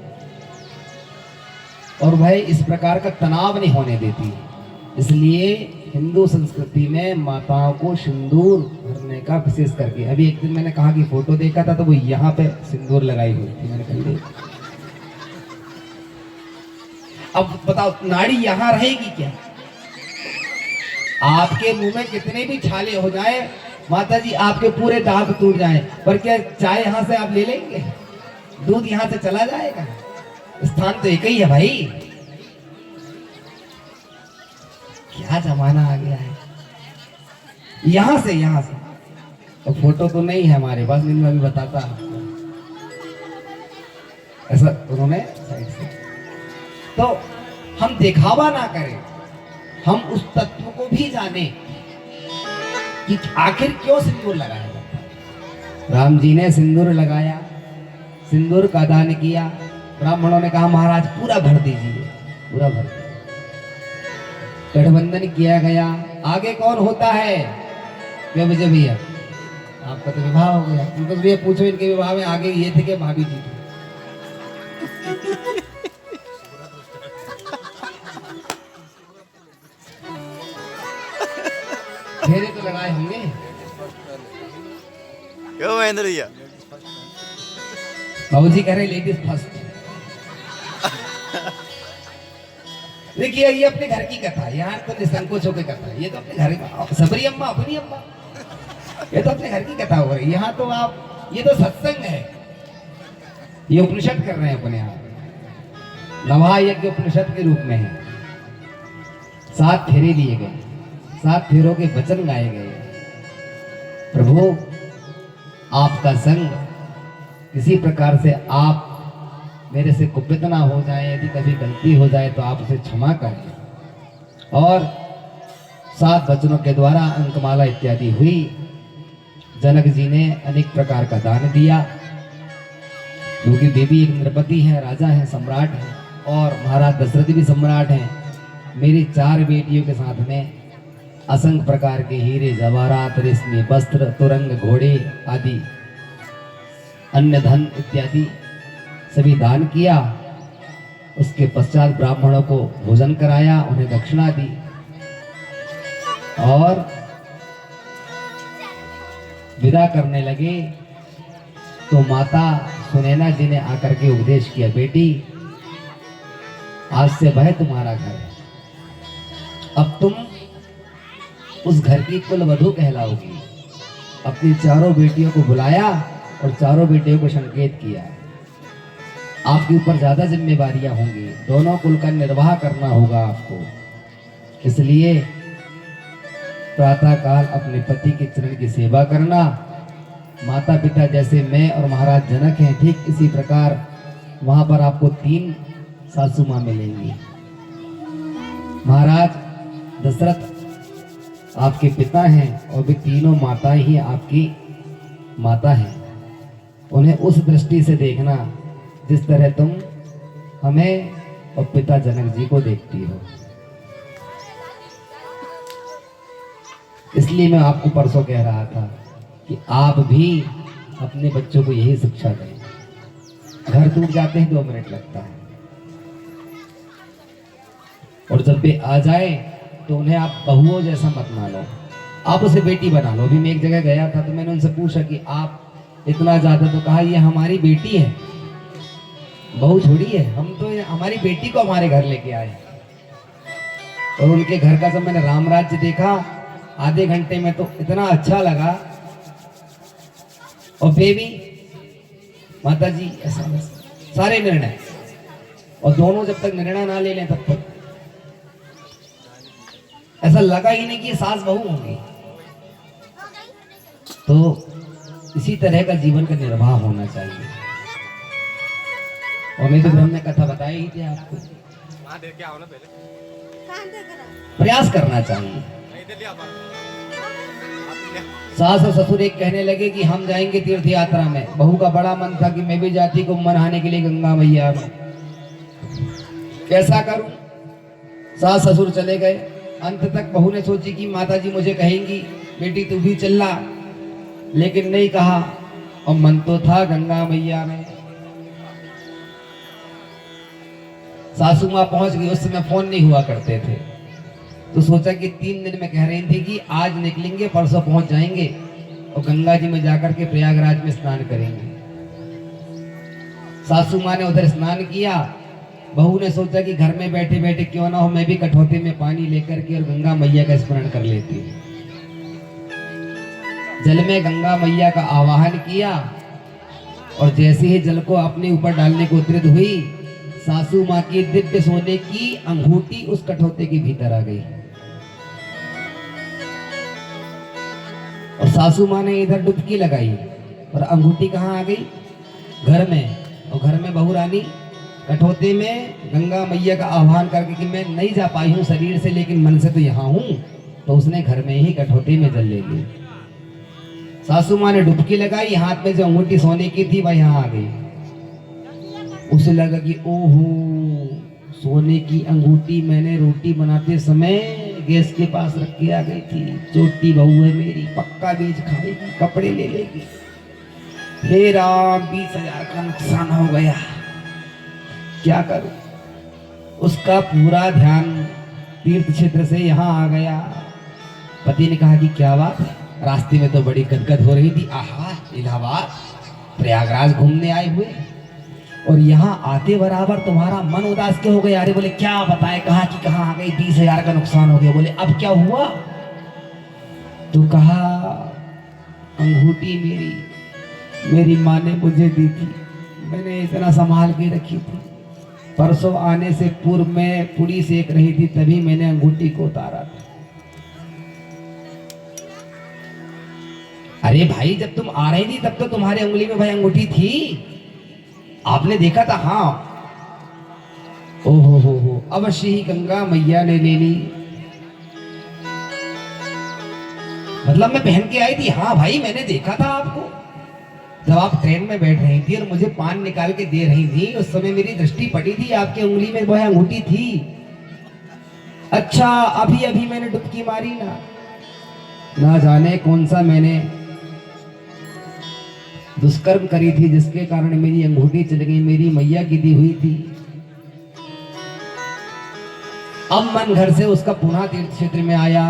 और वह इस प्रकार का तनाव नहीं होने देती। इसलिए हिंदू संस्कृति में माताओं को सिंदूर भरने मैंने कहा विशेष करके, अभी एक दिन मैंने कहा कि फोटो देखा था तो वो यहाँ पे सिंदूर लगाई हुई थी, मैंने कहा देख। अब बताओ नाड़ी यहाँ रहेगी क्या? आपके मुंह में कितने भी छाले हो जाए माता जी, आपके पूरे दांत टूट जाए, पर क्या चाय यहाँ से आप ले लेंगे? दूध यहाँ से चला जाएगा? स्थान तो एक ही है भाई। क्या जमाना आ गया है। यहाँ से तो फोटो तो नहीं है हमारे पास, मैं अभी बताता आपको। ऐसा उन्होंने साइड से, तो हम दिखावा ना करें, हम उस तत्व को भी जाने कि आखिर क्यों सिंदूर लगाया जाता है। राम जी ने सिंदूर लगाया, सिंदूर का दान किया, ब्राह्मणों ने कहा महाराज पूरा भर दीजिए, पूरा भर दीजिए। गठबंधन किया गया। आगे कौन होता है? क्या विजय भैया, आपका तो विवाह हो गया, उनको भैया पूछो इनके विवाह में आगे ये थे कि भाभी जी थे? फेरे तो लगाए होंगे। क्यों महेंद्र भैया? बाबूजी कह रहे लेडीज फर्स्ट। देखिए ये अपने घर की कथा है, यहाँ तो निसंकोच होकर कथा है। ये तो अपने घर की, सबरी अम्मा अपनी अम्मा, ये तो अपने घर की कथा हो रही है। यहाँ तो आप, ये तो सत्संग है, ये उपनिषद कर रहे हैं अपने आप। नवा यज्ञ उपनिषद के रूप में है। 7 फेरे लिए गए, 7 फेरों के वचन गाए गए। प्रभु आपका संग, किसी प्रकार से आप मेरे से कुपित ना हो जाए, यदि कभी गलती हो जाए तो आप उसे क्षमा करें। और 7 वचनों के द्वारा अंकमाला इत्यादि हुई। जनक जी ने अनेक प्रकार का दान दिया, क्योंकि देवी एक नृपति है, राजा है, सम्राट है, और महाराज दशरथ भी सम्राट हैं। मेरी 4 बेटियों के साथ में असंख्य प्रकार के हीरे जवाहरात, रेशमी वस्त्र, तुरंग, घोड़े आदि अन्य धन इत्यादि सभी दान किया। उसके पश्चात ब्राह्मणों को भोजन कराया, उन्हें दक्षिणा दी। और विदा करने लगे तो माता सुनैना जी ने आकर के उपदेश किया, बेटी आज से वह तुम्हारा घर है, अब तुम उस घर की कुलवधू कहलाओगी। अपनी 4 बेटियों को बुलाया और 4 बेटियों को संकेत किया, आपके ऊपर ज्यादा जिम्मेवारियां होंगी, दोनों कुल का निर्वाह करना होगा आपको। इसलिए प्रातः काल अपने पति के चरण की सेवा करना। माता पिता जैसे मैं और महाराज जनक हैं, ठीक इसी प्रकार वहां पर आपको 3 सासू मां मिलेंगी। महाराज दशरथ आपके पिता हैं और वे तीनों माताएं ही आपकी माता हैं। उन्हें उस दृष्टि से देखना जिस तरह तुम हमें और पिता जनक जी को देखती हो। इसलिए मैं आपको परसों कह रहा था कि आप भी अपने बच्चों को यही शिक्षा दें। घर टूट जाते हैं 2 मिनट लगता है, और जब वे आ जाए तो उन्हें आप बहुओं जैसा मत मानो, आप उसे बेटी बना लो। अभी मैं एक जगह गया था तो मैंने उनसे पूछा कि आप इतना ज्यादा, तो कहा ये हमारी बेटी है, बहू थोड़ी है, हम तो हमारी बेटी को हमारे घर लेके आए। और उनके घर का जब मैंने राम राज्य देखा आधे घंटे में तो इतना अच्छा लगा। और बेबी माता जी ऐसा सारे निर्णय, और दोनों जब तक निर्णय ना ले लें तब तक ऐसा लगा ही नहीं कि ये सास बहू होंगी। तो इसी तरह का जीवन का निर्वाह होना चाहिए। और मैं तो ब्रह्म ने कथा बताई ही थी आपको, प्रयास करना चाहिए। सास और ससुर एक कहने लगे कि हम जाएंगे तीर्थ यात्रा में। बहू का बड़ा मन था कि मैं भी जाती को मनाने के लिए गंगा मैया में, कैसा करूं। सास ससुर चले गए। अंत तक बहू ने सोची कि माताजी मुझे कहेंगी बेटी तू भी चल ला, लेकिन नहीं कहा, और मन तो था गंगा मैया में। सासू माँ पहुंच गई, उस समय फोन नहीं हुआ करते थे, तो सोचा कि 3 दिन में कह रही थी कि आज निकलेंगे परसों पहुंच जाएंगे। और गंगा जी में जाकर के प्रयागराज में स्नान करेंगे। सासू माँ ने उधर स्नान किया। बहू ने सोचा कि घर में बैठे बैठे क्यों ना हो मैं भी कठौती में पानी लेकर के और गंगा मैया का स्मरण कर लेती हूँ। जल में गंगा मैया का आवाहन किया और जैसे ही जल को अपने ऊपर डालने को उद्यत हुई, सासू माँ की दिव्य सोने की अंगूठी उस कठौते के भीतर आ गई। और सासू माँ ने इधर डुबकी लगाई और अंगूठी कहाँ आ गई? घर में। और घर में बहू रानी कठौते में गंगा मैया का आह्वान करके कि मैं नहीं जा पाई हूँ शरीर से, लेकिन मन से तो यहाँ हूँ, तो उसने घर में ही कठौते में जल ले ली। सासू माँ ने डुबकी लगाई, हाथ में जो अंगूठी सोने की थी वह यहाँ आ गई। उसे लगा कि ओहो, सोने की अंगूठी मैंने रोटी बनाते समय गैस के पास रख के आ गई थी। छोटी बहू है मेरी, पक्का बीज खाएगी, कपड़े ले लेगी। हे राम, 20,000 का नुकसान हो गया, क्या करूं? उसका पूरा ध्यान तीर्थ क्षेत्र से यहाँ आ गया। पति ने कहा कि क्या बात है, रास्ते में तो बड़ी गदगद हो रही थी। आहा, इलाहाबाद प्रयागराज घूमने आए हुए और यहाँ आते बराबर तुम्हारा मन उदास क्यों हो गया? अरे बोले क्या बताए, कहा कि कहाँ आ गई, 20,000 का नुकसान हो गया। बोले अब क्या हुआ? तो कहा अंगूठी मेरी माँ ने मुझे दी थी, मैंने इतना संभाल के रखी थी। परसों आने से पूर्व में पूरी सेक रही थी, तभी मैंने अंगूठी को उतारा था। अरे भाई, जब तुम आ रही थी तब तो तुम्हारे उंगली में भाई अंगूठी थी, आपने देखा था। हाँ, ओहो हो, अवश्य ही गंगा मैया ने ले ली। मतलब मैं पहन के आई थी? हाँ भाई, मैंने देखा था आपको जब आप ट्रेन में बैठ रही थी और मुझे पान निकाल के दे रही थी, उस समय मेरी दृष्टि पड़ी थी, आपके उंगली में वह अंगूठी थी। अच्छा, अभी अभी मैंने डुबकी मारी ना जाने कौन सा मैंने दुष्कर्म करी थी जिसके कारण मेरी अंगूठी चली गई, मेरी मैया की दी हुई थी। अब मन घर से उसका पुनः तीर्थ क्षेत्र में आया,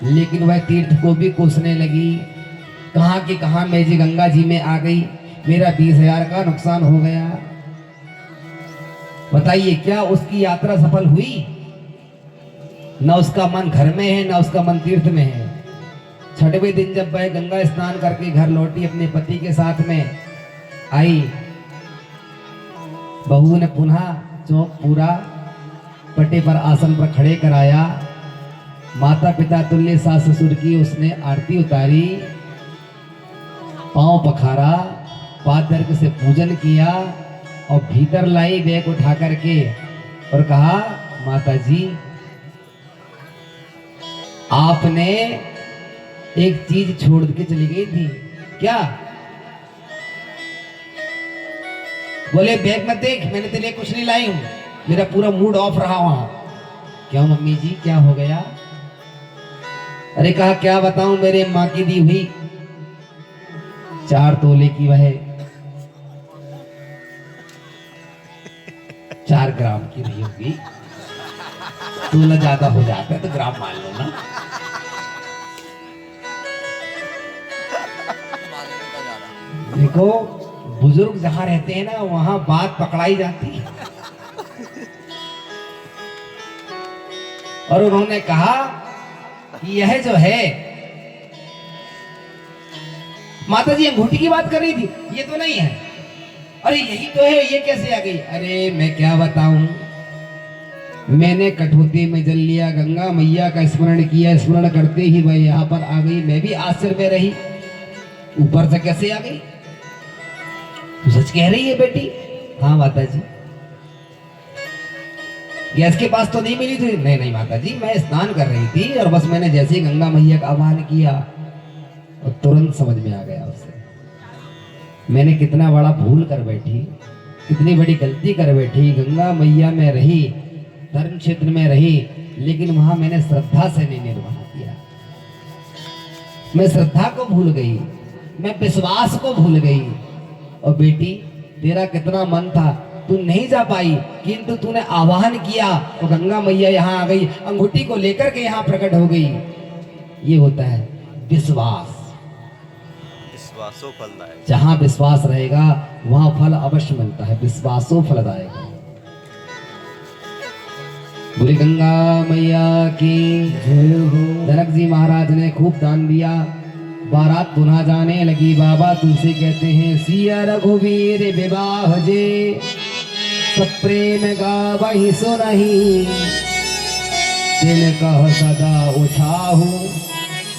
लेकिन वह तीर्थ को भी कोसने लगी। कहाँ की कहाँ मैं जी गंगा जी में आ गई, मेरा 20,000 का नुकसान हो गया। बताइए, क्या उसकी यात्रा सफल हुई? न उसका मन घर में है, न उसका मन तीर्थ में है। छठवें दिन जब वह गंगा स्नान करके घर लौटी, अपने पति के साथ में आई, बहू ने पुनः चौक पूरा पटे पर आसन पर खड़े कराया। माता पिता तुल्य सास ससुर की उसने आरती उतारी, पांव पखारा, पाद दर्ग से पूजन किया और भीतर लाई बैग उठा करके और कहा, माता जी आपने एक चीज छोड़ के चली गई थी। क्या? बोले बैग मत देख, मैंने तेरे लिए कुछ नहीं लाई हूं, मेरा पूरा मूड ऑफ रहा वहां। क्यों मम्मी जी, क्या हो गया? अरे कहा क्या बताऊं, मेरे माँ की दी हुई 4 तोले की वह 4 ग्राम की रही होगी। तोला ज्यादा हो जाता है तो ग्राम मान लो ना। देखो, बुजुर्ग जहां रहते हैं ना, वहां बात पकड़ाई जाती है। और उन्होंने कहा कि यह जो है, माता जी अंगूठी की बात कर रही थी, ये तो नहीं है। अरे यही तो है, ये कैसे आ गई? अरे मैं क्या बताऊं, मैंने कठौती में जल लिया, गंगा मैया का स्मरण किया, स्मरण करते ही वह यहाँ पर आ गई। मैं भी आश्चर्य में रही, ऊपर से कैसे आ गई? तू सच कह रही है बेटी? हाँ माता जी। गैस के पास तो नहीं मिली थी? नहीं नहीं माता जी, मैं स्नान कर रही थी और बस मैंने जैसे ही गंगा मैया का आह्वान किया और तुरंत समझ में आ गया उसे, मैंने कितना बड़ा भूल कर बैठी, कितनी बड़ी गलती कर बैठी। गंगा मैया में रही, धर्म क्षेत्र में रही, लेकिन वहां मैंने श्रद्धा से नहीं निर्वाह किया। मैं श्रद्धा को भूल गई, मैं विश्वास को भूल गई। और बेटी, तेरा कितना मन था, तू नहीं जा पाई, किंतु तूने आह्वान किया और गंगा मैया यहाँ आ गई, अंगूठी को लेकर के यहाँ प्रकट हो गई। ये होता है विश्वास। विश्वासो फलदायक। जहाँ विश्वास रहेगा वहाँ फल अवश्य मिलता है। विश्वासो फलदायक। बोले गंगा मैया की जय हो। जनक जी महाराज ने खूब दान दिया। बारात पुनः जाने लगी। बाबा तुलसी कहते हैं सिया रघुवीर विवाह जे सब प्रेम गावहि सुनहि तिन कह सदा उछाहु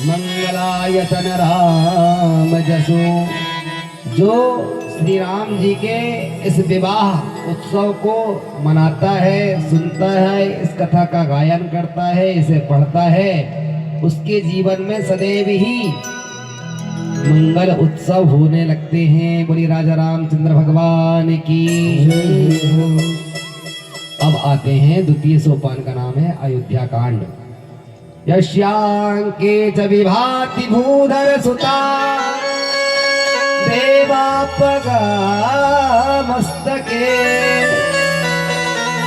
मंगलायतन राम जसो। जो श्री राम जी के इस विवाह उत्सव को मनाता है, सुनता है, इस कथा का गायन करता है, इसे पढ़ता है, उसके जीवन में सदैव ही मंगल उत्सव होने लगते हैं। बोली राजा रामचंद्र भगवान की। अब आते हैं द्वितीय सोपान का नाम है अयोध्या कांड। यश्यांके च विभाति भूधर सुता देवापगा मस्तके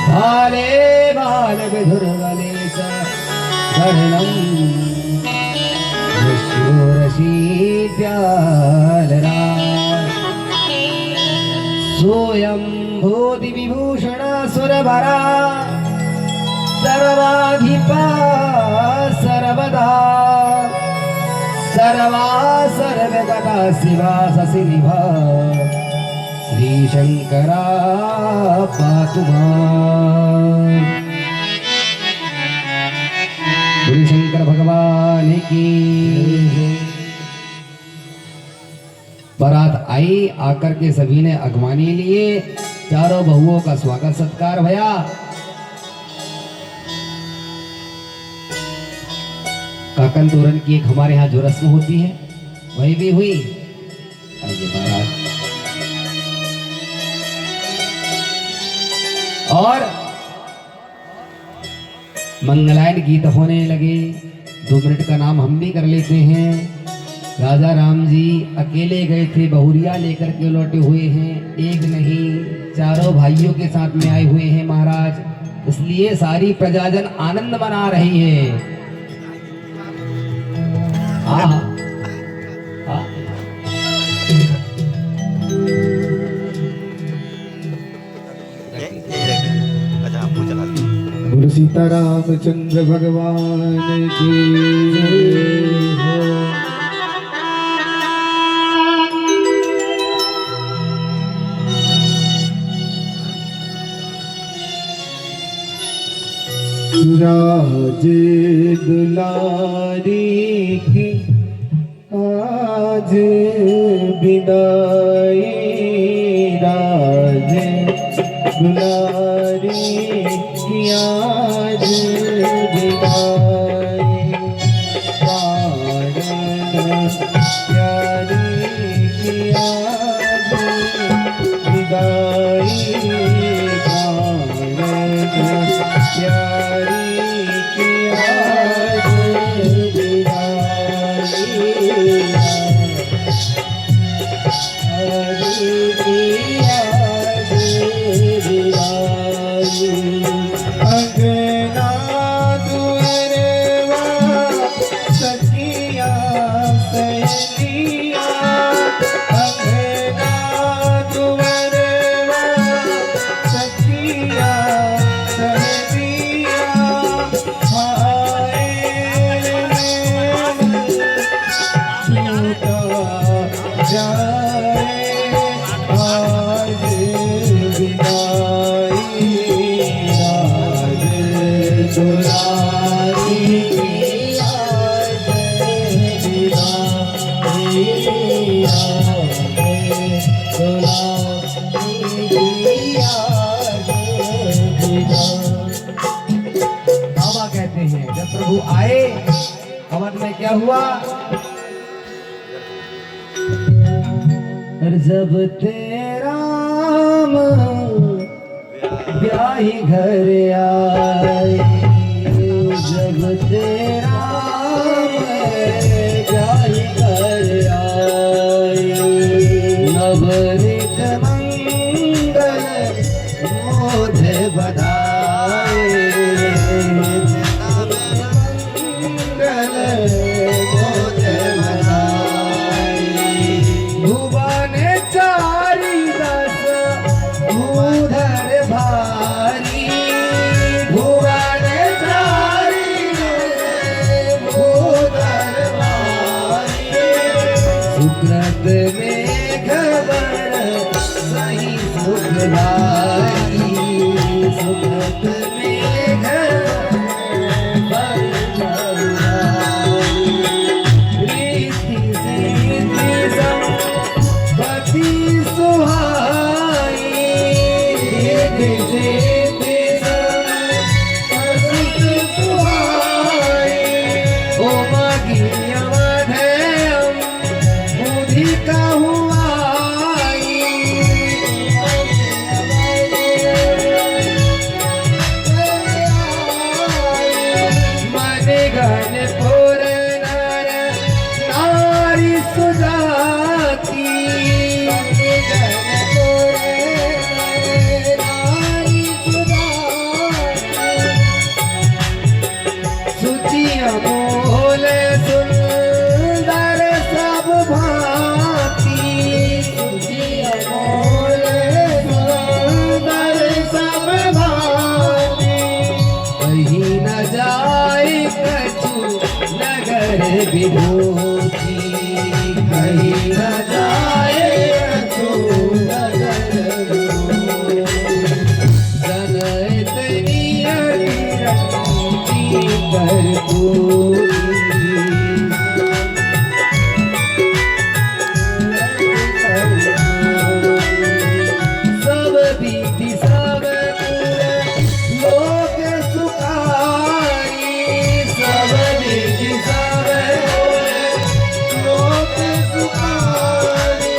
भाले बाल विधुरगले च वर्णम विश्वरशीत्यालरा सोयं भूति विभूषण सुरभरा सर्वाधिपा सर्वदा सर्वा सर्वगता शिवा शशिनिभा श्री शंकरा पातु मां। श्री शंकर भगवान की। बारात आई। आकर के सभी ने अगवानी लिए। चारों बहुओं का स्वागत सत्कार भया। काकन तोरण की एक हमारे यहाँ जो रस्म होती है वही भी हुई। आइए महाराज। और मंगलायन गीत होने लगे। 2 मिनट का नाम हम भी कर लेते हैं। राजा राम जी अकेले गए थे, बहुरिया लेकर के लौटे हुए हैं। एक नहीं, चारों भाइयों के साथ में आए हुए हैं महाराज। इसलिए सारी प्रजाजन आनंद मना रही है। बोलो सीतारामचंद्र भगवान की जय हो। राज दुलारी की आज बिदाई। राज दुलारी की आज बिदाई। प्यारी की आज बिदाई। प्यारी की आज बिदाई। अंगना दुअरवा सखिया सहेलिया। अंगना दुअरवा सखिया सहेलिया। हाय छूटा जाए आज बिदाई। दुलारी की आज बिदाई। दुलारी की आज बिदाई। बाबा कहते हैं जब प्रभु आए अवध में क्या हुआ। जब तेरा ब्याही घर आए। जब तेरा ब्याही घर आए। नवरित मंगल मोद बधाए। मंगल मोद बधाए। फुलवारी सुखत में घर भर जाऊंगी। रीति सीति संपत्ति सुहाई रीति सीति संपत्ति सुहाई ओ मागी अवधेयम मुदिता हुआई मन घन पुर नर नारी सुजाती सुचिया मोल सुंदर सब भांति सुचिया मोल सुंदर सब भांति कहीं न जाए कछु नगर विभूति कहीं न जाए कछु नगर विभूति जनतनी अतिरथी भरपूरी सब बीती सब लोक सुखाई सब बीती सब लोक सुखाई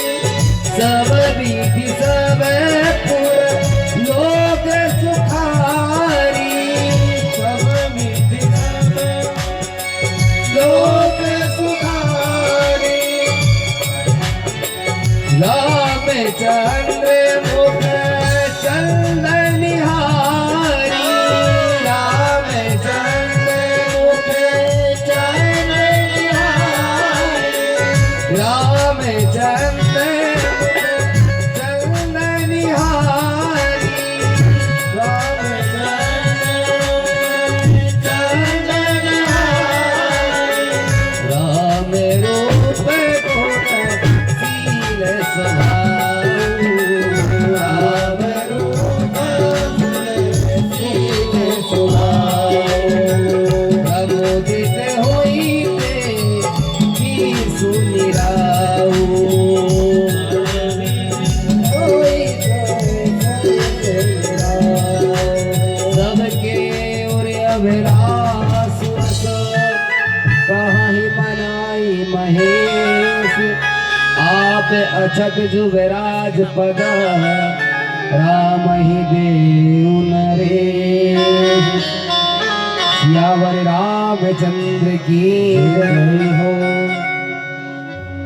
सब बीती सब लोक सुखारी सब बीती सब लोक सुखारी रामचंद्र मुख चंदनिहारी रामचंद्र मुख चंदनिहारी रामचंद्र चंदनिहारी रामचंद्र चंदनिहारी राम रूप कोट शील स्वभाव राम रूप शील स्वभाव प्रमोदित होइते की सुनिराऊ सबके उर अभिलाष कहाँ ही मनाई महेश आप अछत जुबराज पद राम ही देव नरेश सियावर रामचंद्र की जय हो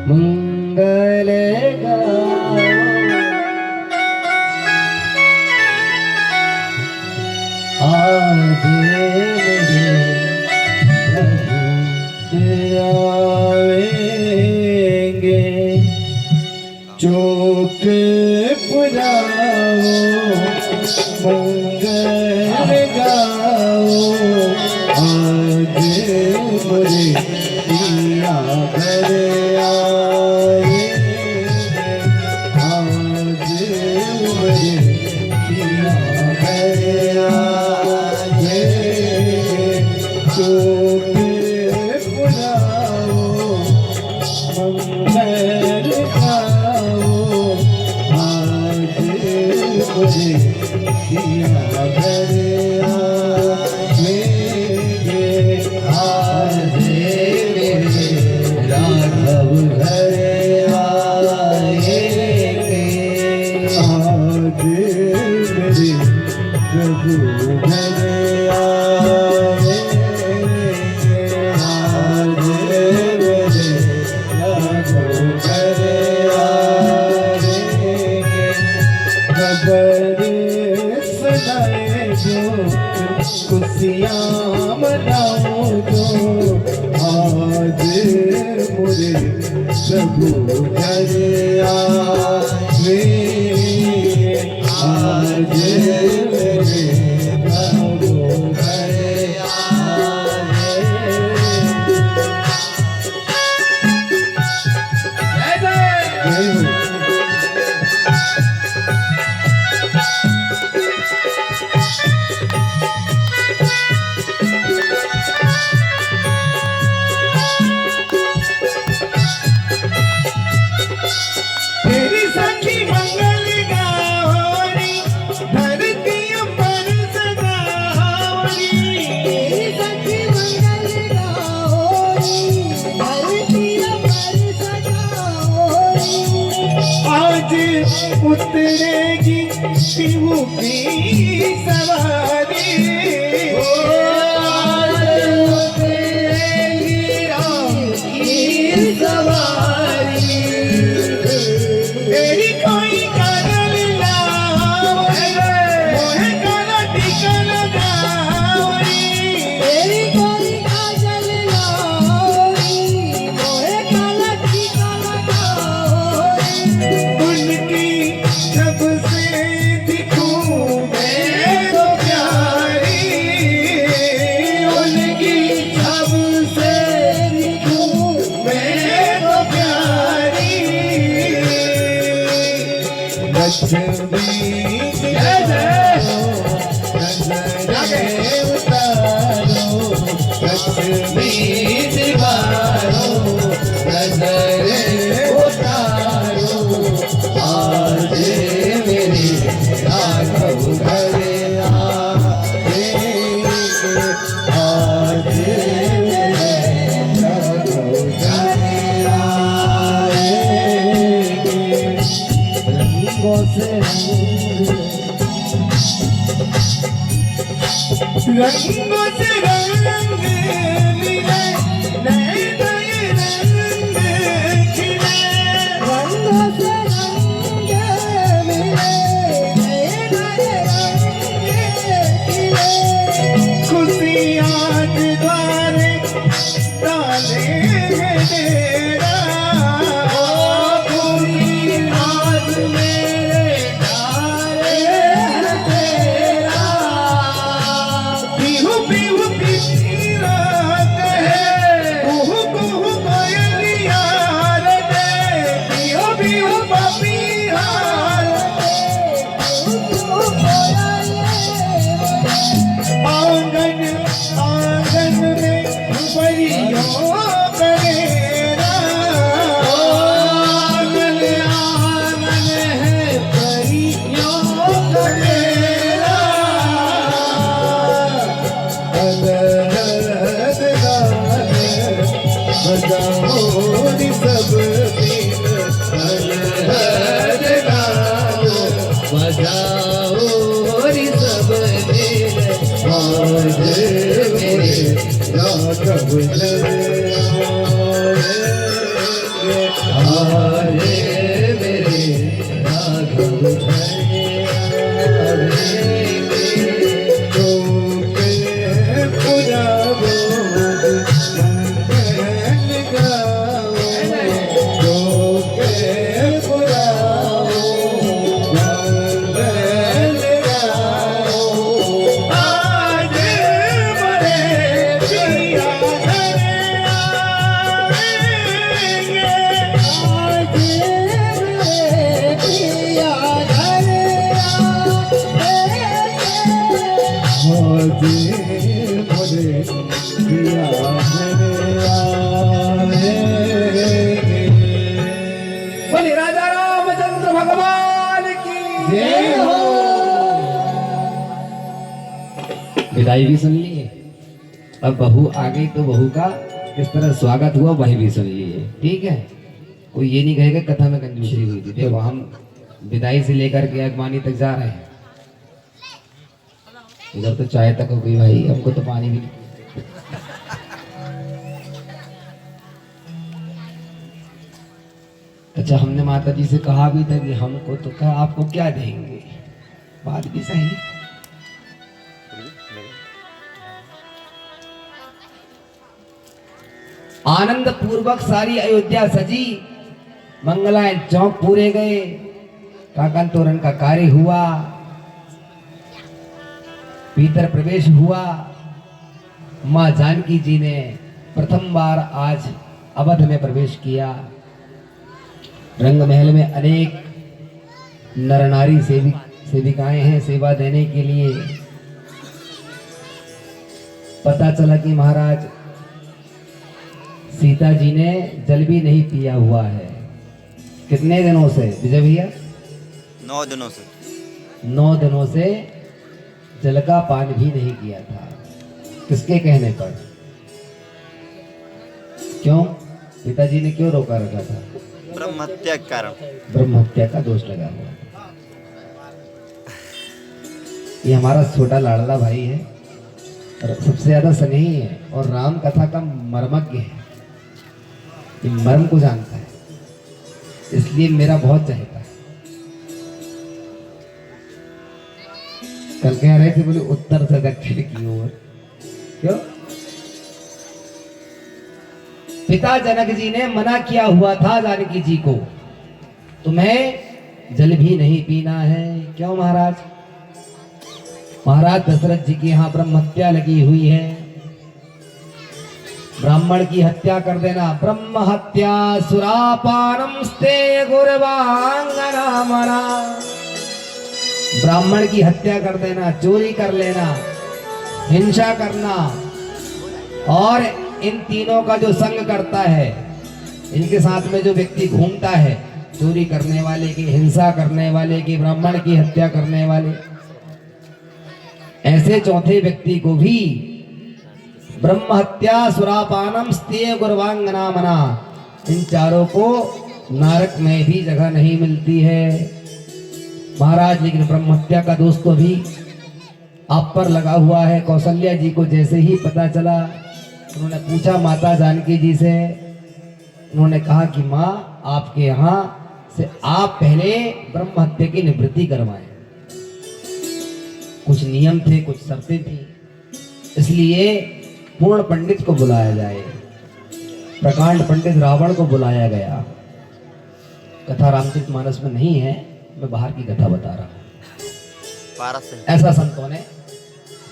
मंगल गाओ आज मेरे प्रभु आवेंगे चौक पुराओ मंगल गाओ आज मेरे पिया घर आए आज मेरे पिया घर आए चौक पुराओ मंगल गाओ आज मुझे पिया घर आएंगे आज मेरे राघव घर आएंगे आज मेरे प्रभु घर आएंगे आज मेरे राघव घर आएंगे खबर सुनाए जो खुशियाँ मनाओ जो आज मुझे प्रभु घर आवे आज मेरे प्रभु घर आवे जय हो उतरेगी पीहू की सवारी तेरी कोई काजल लावरी मोहे काला टीका लगावरी उनकी जब से दिखूं मैं तो प्यारी उनकी जब से दिखूं मैं तो प्यारी लक्ष्मी नजरे उतारो लक्ष्मी दीवारो नजरे उतारो आज मेरे राघव घरे आज मेरे राघव घरे रंगों से रंगों से रंग मिले नए नए रंग खिले खुशियाँ द्वारे डाले हैं डेरा खुशी आज मेरे डाले हैं तेरा पीहू पीहू पीछी रात है कुहू कुहू कोयलिया रटे पीहू पीहू पापी हाल आंगन आंगन में परियों करेरा आंगन आंगन है परियों करेरा अलग गाने बजाओ नी सब पीर अलग गाने बजाओ नी सब पीर आज मेरे राघव घरे आज मेरे राघव घरे तो के पुरावो मंगल गाओ तो के पुरावो मंगल गाओ आज बड़े पिया घरे आएंगे आज बड़े पिया घरे आएंगे बोले राजा रामचंद्र भगवान की जय हो विदाई भी सुन लिए। अब बहू आ गई तो बहू का किस तरह स्वागत हुआ वही भी सुन लिए। ठीक है, कोई ये नहीं कहेगा कथा में कंजूसी हुई थी। देखो हम विदाई से लेकर के अगवानी तक जा रहे हैं। इधर तो चाय तक हो गई भाई, हमको तो पानी भी नहीं। अच्छा, हमने माता जी से कहा भी था कि हमको तो कहा आपको क्या देंगे, बात भी सही। आनंद पूर्वक सारी अयोध्या सजी, मंगलाएं चौक पूरे गए, काकन तोरण का कार्य हुआ, भीतर प्रवेश हुआ। मां जानकी जी ने प्रथम बार आज अवध में प्रवेश किया। रंग महल में अनेक नर नारी सेविकाएं हैं सेवा देने के लिए। पता चला कि महाराज सीता जी ने जल भी नहीं पिया हुआ है। कितने दिनों से विजय भैया? 9 दिनों से। 9 दिनों से जल का पान भी नहीं किया था। किसके कहने पर? क्यों? पिताजी ने क्यों रोका रखा था? ब्रह्म हत्या के कारण। ब्रह्म हत्या का दोष लगा हुआ। ये हमारा छोटा लाडला भाई है और सबसे ज्यादा स्नेही है और राम कथा का मर्मज्ञ है। ये मर्म को जानता है, इसलिए मेरा बहुत चाहता है। कल कह रहे थे बोले उत्तर से दक्षिण की ओर। क्यों? पिता जनक जी ने मना किया हुआ था जानकी जी को, तुम्हें जल भी नहीं पीना है। क्यों महाराज? महाराज दशरथ जी की यहाँ ब्रह्म हत्या लगी हुई है, ब्राह्मण की हत्या कर देना। ब्रह्म हत्या सुरापानम स्ते गुरवांगना मना। ब्राह्मण की हत्या कर देना, चोरी कर लेना, हिंसा करना, और इन तीनों का जो संग करता है, इनके साथ में जो व्यक्ति घूमता है, चोरी करने वाले की, हिंसा करने वाले की, ब्राह्मण की हत्या करने वाले, ऐसे चौथे व्यक्ति को भी ब्रह्म हत्या सुरापानम स्तेय गुरवांगना मना, इन चारों को नरक में भी जगह नहीं मिलती है महाराज। लेकिन ब्रह्म हत्या का दोष तो भी आप पर लगा हुआ है। कौशल्या जी को जैसे ही पता चला, उन्होंने पूछा माता जानकी जी से, उन्होंने कहा कि माँ आपके यहाँ से आप पहले ब्रह्म हत्या की निवृत्ति करवाएं। कुछ नियम थे, कुछ शर्तें थी, इसलिए पूर्ण पंडित को बुलाया जाए। प्रकांड पंडित रावण को बुलाया गया। कथा रामचरितमानस में नहीं है, मैं बाहर की कथा बता रहा हूँ। ऐसा संतों ने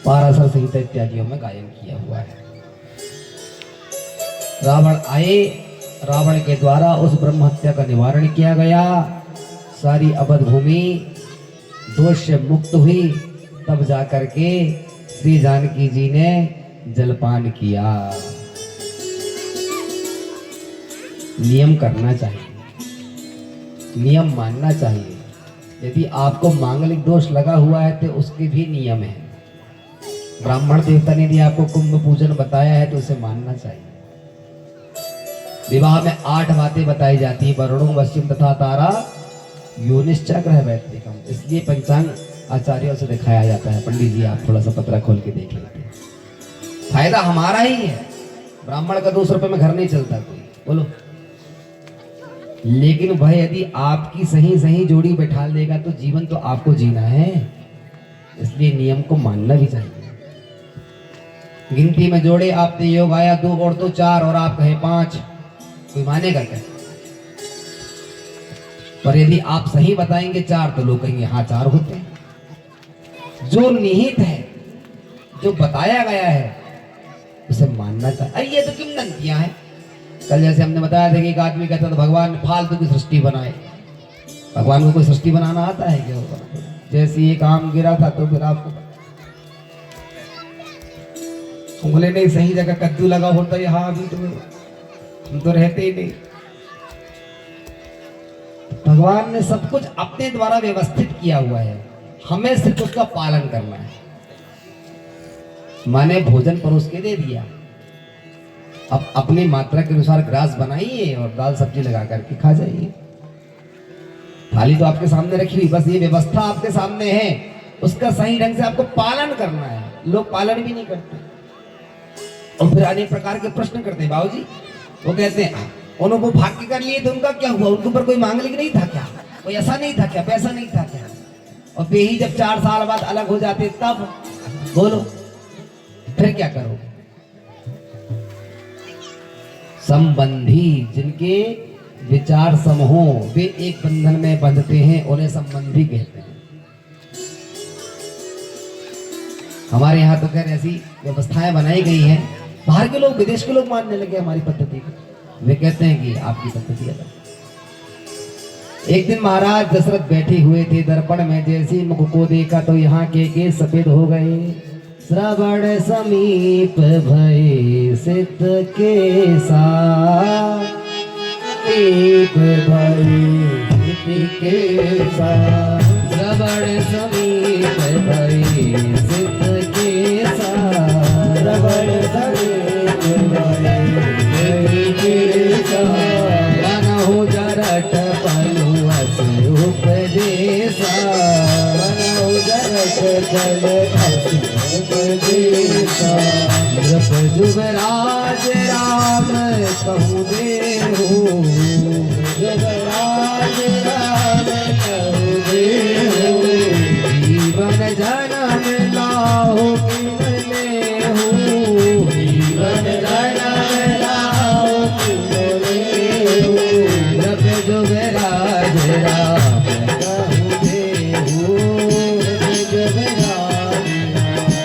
पाराशर संहिता इत्यादियों में गायन किया हुआ है। रावण आए, रावण के द्वारा उस ब्रह्म हत्या का निवारण किया गया। सारी अवध भूमि दोष से मुक्त हुई। तब जाकर के श्री जानकी जी ने जलपान किया। नियम करना चाहिए, नियम मानना चाहिए। यदि आपको मांगलिक दोष लगा हुआ है तो उसके भी नियम है। ब्राह्मण देवता ने यदि आपको कुंभ पूजन बताया है तो उसे मानना चाहिए। विवाह में 8 बातें बताई जाती है, वरुणों पश्चिम तथा तारा योनिश्चक्र बैठते कम, इसलिए पंचांग आचार्यों से दिखाया जाता है। पंडित जी आप थोड़ा सा पतरा खोल के देख लेते हैं, फायदा हमारा ही है। ब्राह्मण का 200 रुपए में घर नहीं चलता कोई, बोलो। लेकिन भाई यदि आपकी सही सही जोड़ी बैठा देगा तो जीवन तो आपको जीना है, इसलिए नियम को मानना भी चाहिए। गिनती में जोड़े आपने योग आया 2 और 2 4 और आप कहे 5, कोई मानेगा क्या? पर यदि आप सही बताएंगे 4 तो लोग कहेंगे हाँ 4 होते हैं। जो निहित है, जो बताया गया है, उसे मानना चाहिए। ये तो किंवदंतियां हैं। कल जैसे हमने बताया था कि एक आदमी कहता था भगवान फालतू की सृष्टि बनाए। भगवान को कोई सृष्टि बनाना आता है क्या? जैसे एक आम गिरा था तो फिर आपको उंगली नहीं सही जगह कद्दू लगा होता है, हाँ अभी तो हम तो रहते ही नहीं। भगवान ने सब कुछ अपने द्वारा व्यवस्थित किया हुआ है, हमें सिर्फ उसका पालन करना है। माने भोजन परोस के दे दिया, अब अपनी मात्रा के अनुसार ग्रास बनाइए और दाल सब्जी लगा करके खा जाइए। थाली तो आपके सामने रखी हुई, बस ये व्यवस्था आपके सामने है, उसका सही ढंग से आपको पालन करना है। लोग पालन भी नहीं करते और फिर अनेक प्रकार के प्रश्न करते हैं। बाबूजी वो कहते हैं उन्होंने वो भाग्य कर लिए तो उनका क्या हुआ? उनके ऊपर कोई मांगलिक नहीं था क्या? कोई ऐसा नहीं था क्या? पैसा नहीं था क्या? और वे ही जब 4 साल बाद अलग हो जाते तब बोलो फिर क्या करोगे? संबंधी जिनके विचार सम हो, वे एक बंधन में बंधते हैं, उन्हें संबंधी कहते हैं। हमारे यहाँ तो खैर ऐसी व्यवस्थाएं बनाई गई हैं, बाहर के लोग, विदेश के लोग मानने लगे हमारी पद्धति को। वे कहते हैं कि आपकी पद्धति अलग। एक दिन महाराज दशरथ बैठे हुए थे दर्पण में, जैसे ही मुख को देखा तो यहाँ के सफेद हो गए। श्रवण समीप भय सित के साथ, भय सित के साथ, श्रवण समीप भय सित के साथ, श्रवण समीप भय सित के साथ, बनहु जरठ पनुअस उपदेशा, बनहु जरठ चल देता नृप जुगराज राम कहूँ दे हो जुगराज राम कहु देहु जीवन जन्म लाहो किनले हो जीवन जन्म लाओ देहु नृप जुगराज राम कहूँ दे हो जुगराज राम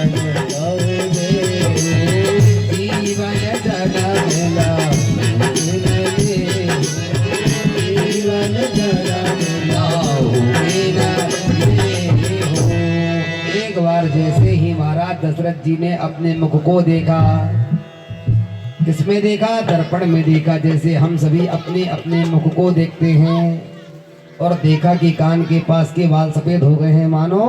कहु देहु जीवन जन्म लाहो किनले जीवन जन्म लाहो किनले हो। एक बार जैसे ही महाराज दशरथ जी ने अपने मुख को देखा, किसमें देखा? दर्पण में देखा। जैसे हम सभी अपने अपने मुख को देखते हैं, और देखा कि कान के पास के बाल सफेद हो गए हैं, मानो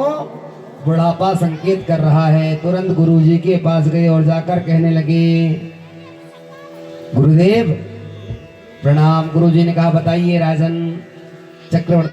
बुढ़ापा संकेत कर रहा है। तुरंत गुरुजी के पास गए और जाकर कहने लगे, गुरुदेव प्रणाम। गुरुजी ने कहा, बताइए राजन। चक्रवर्ती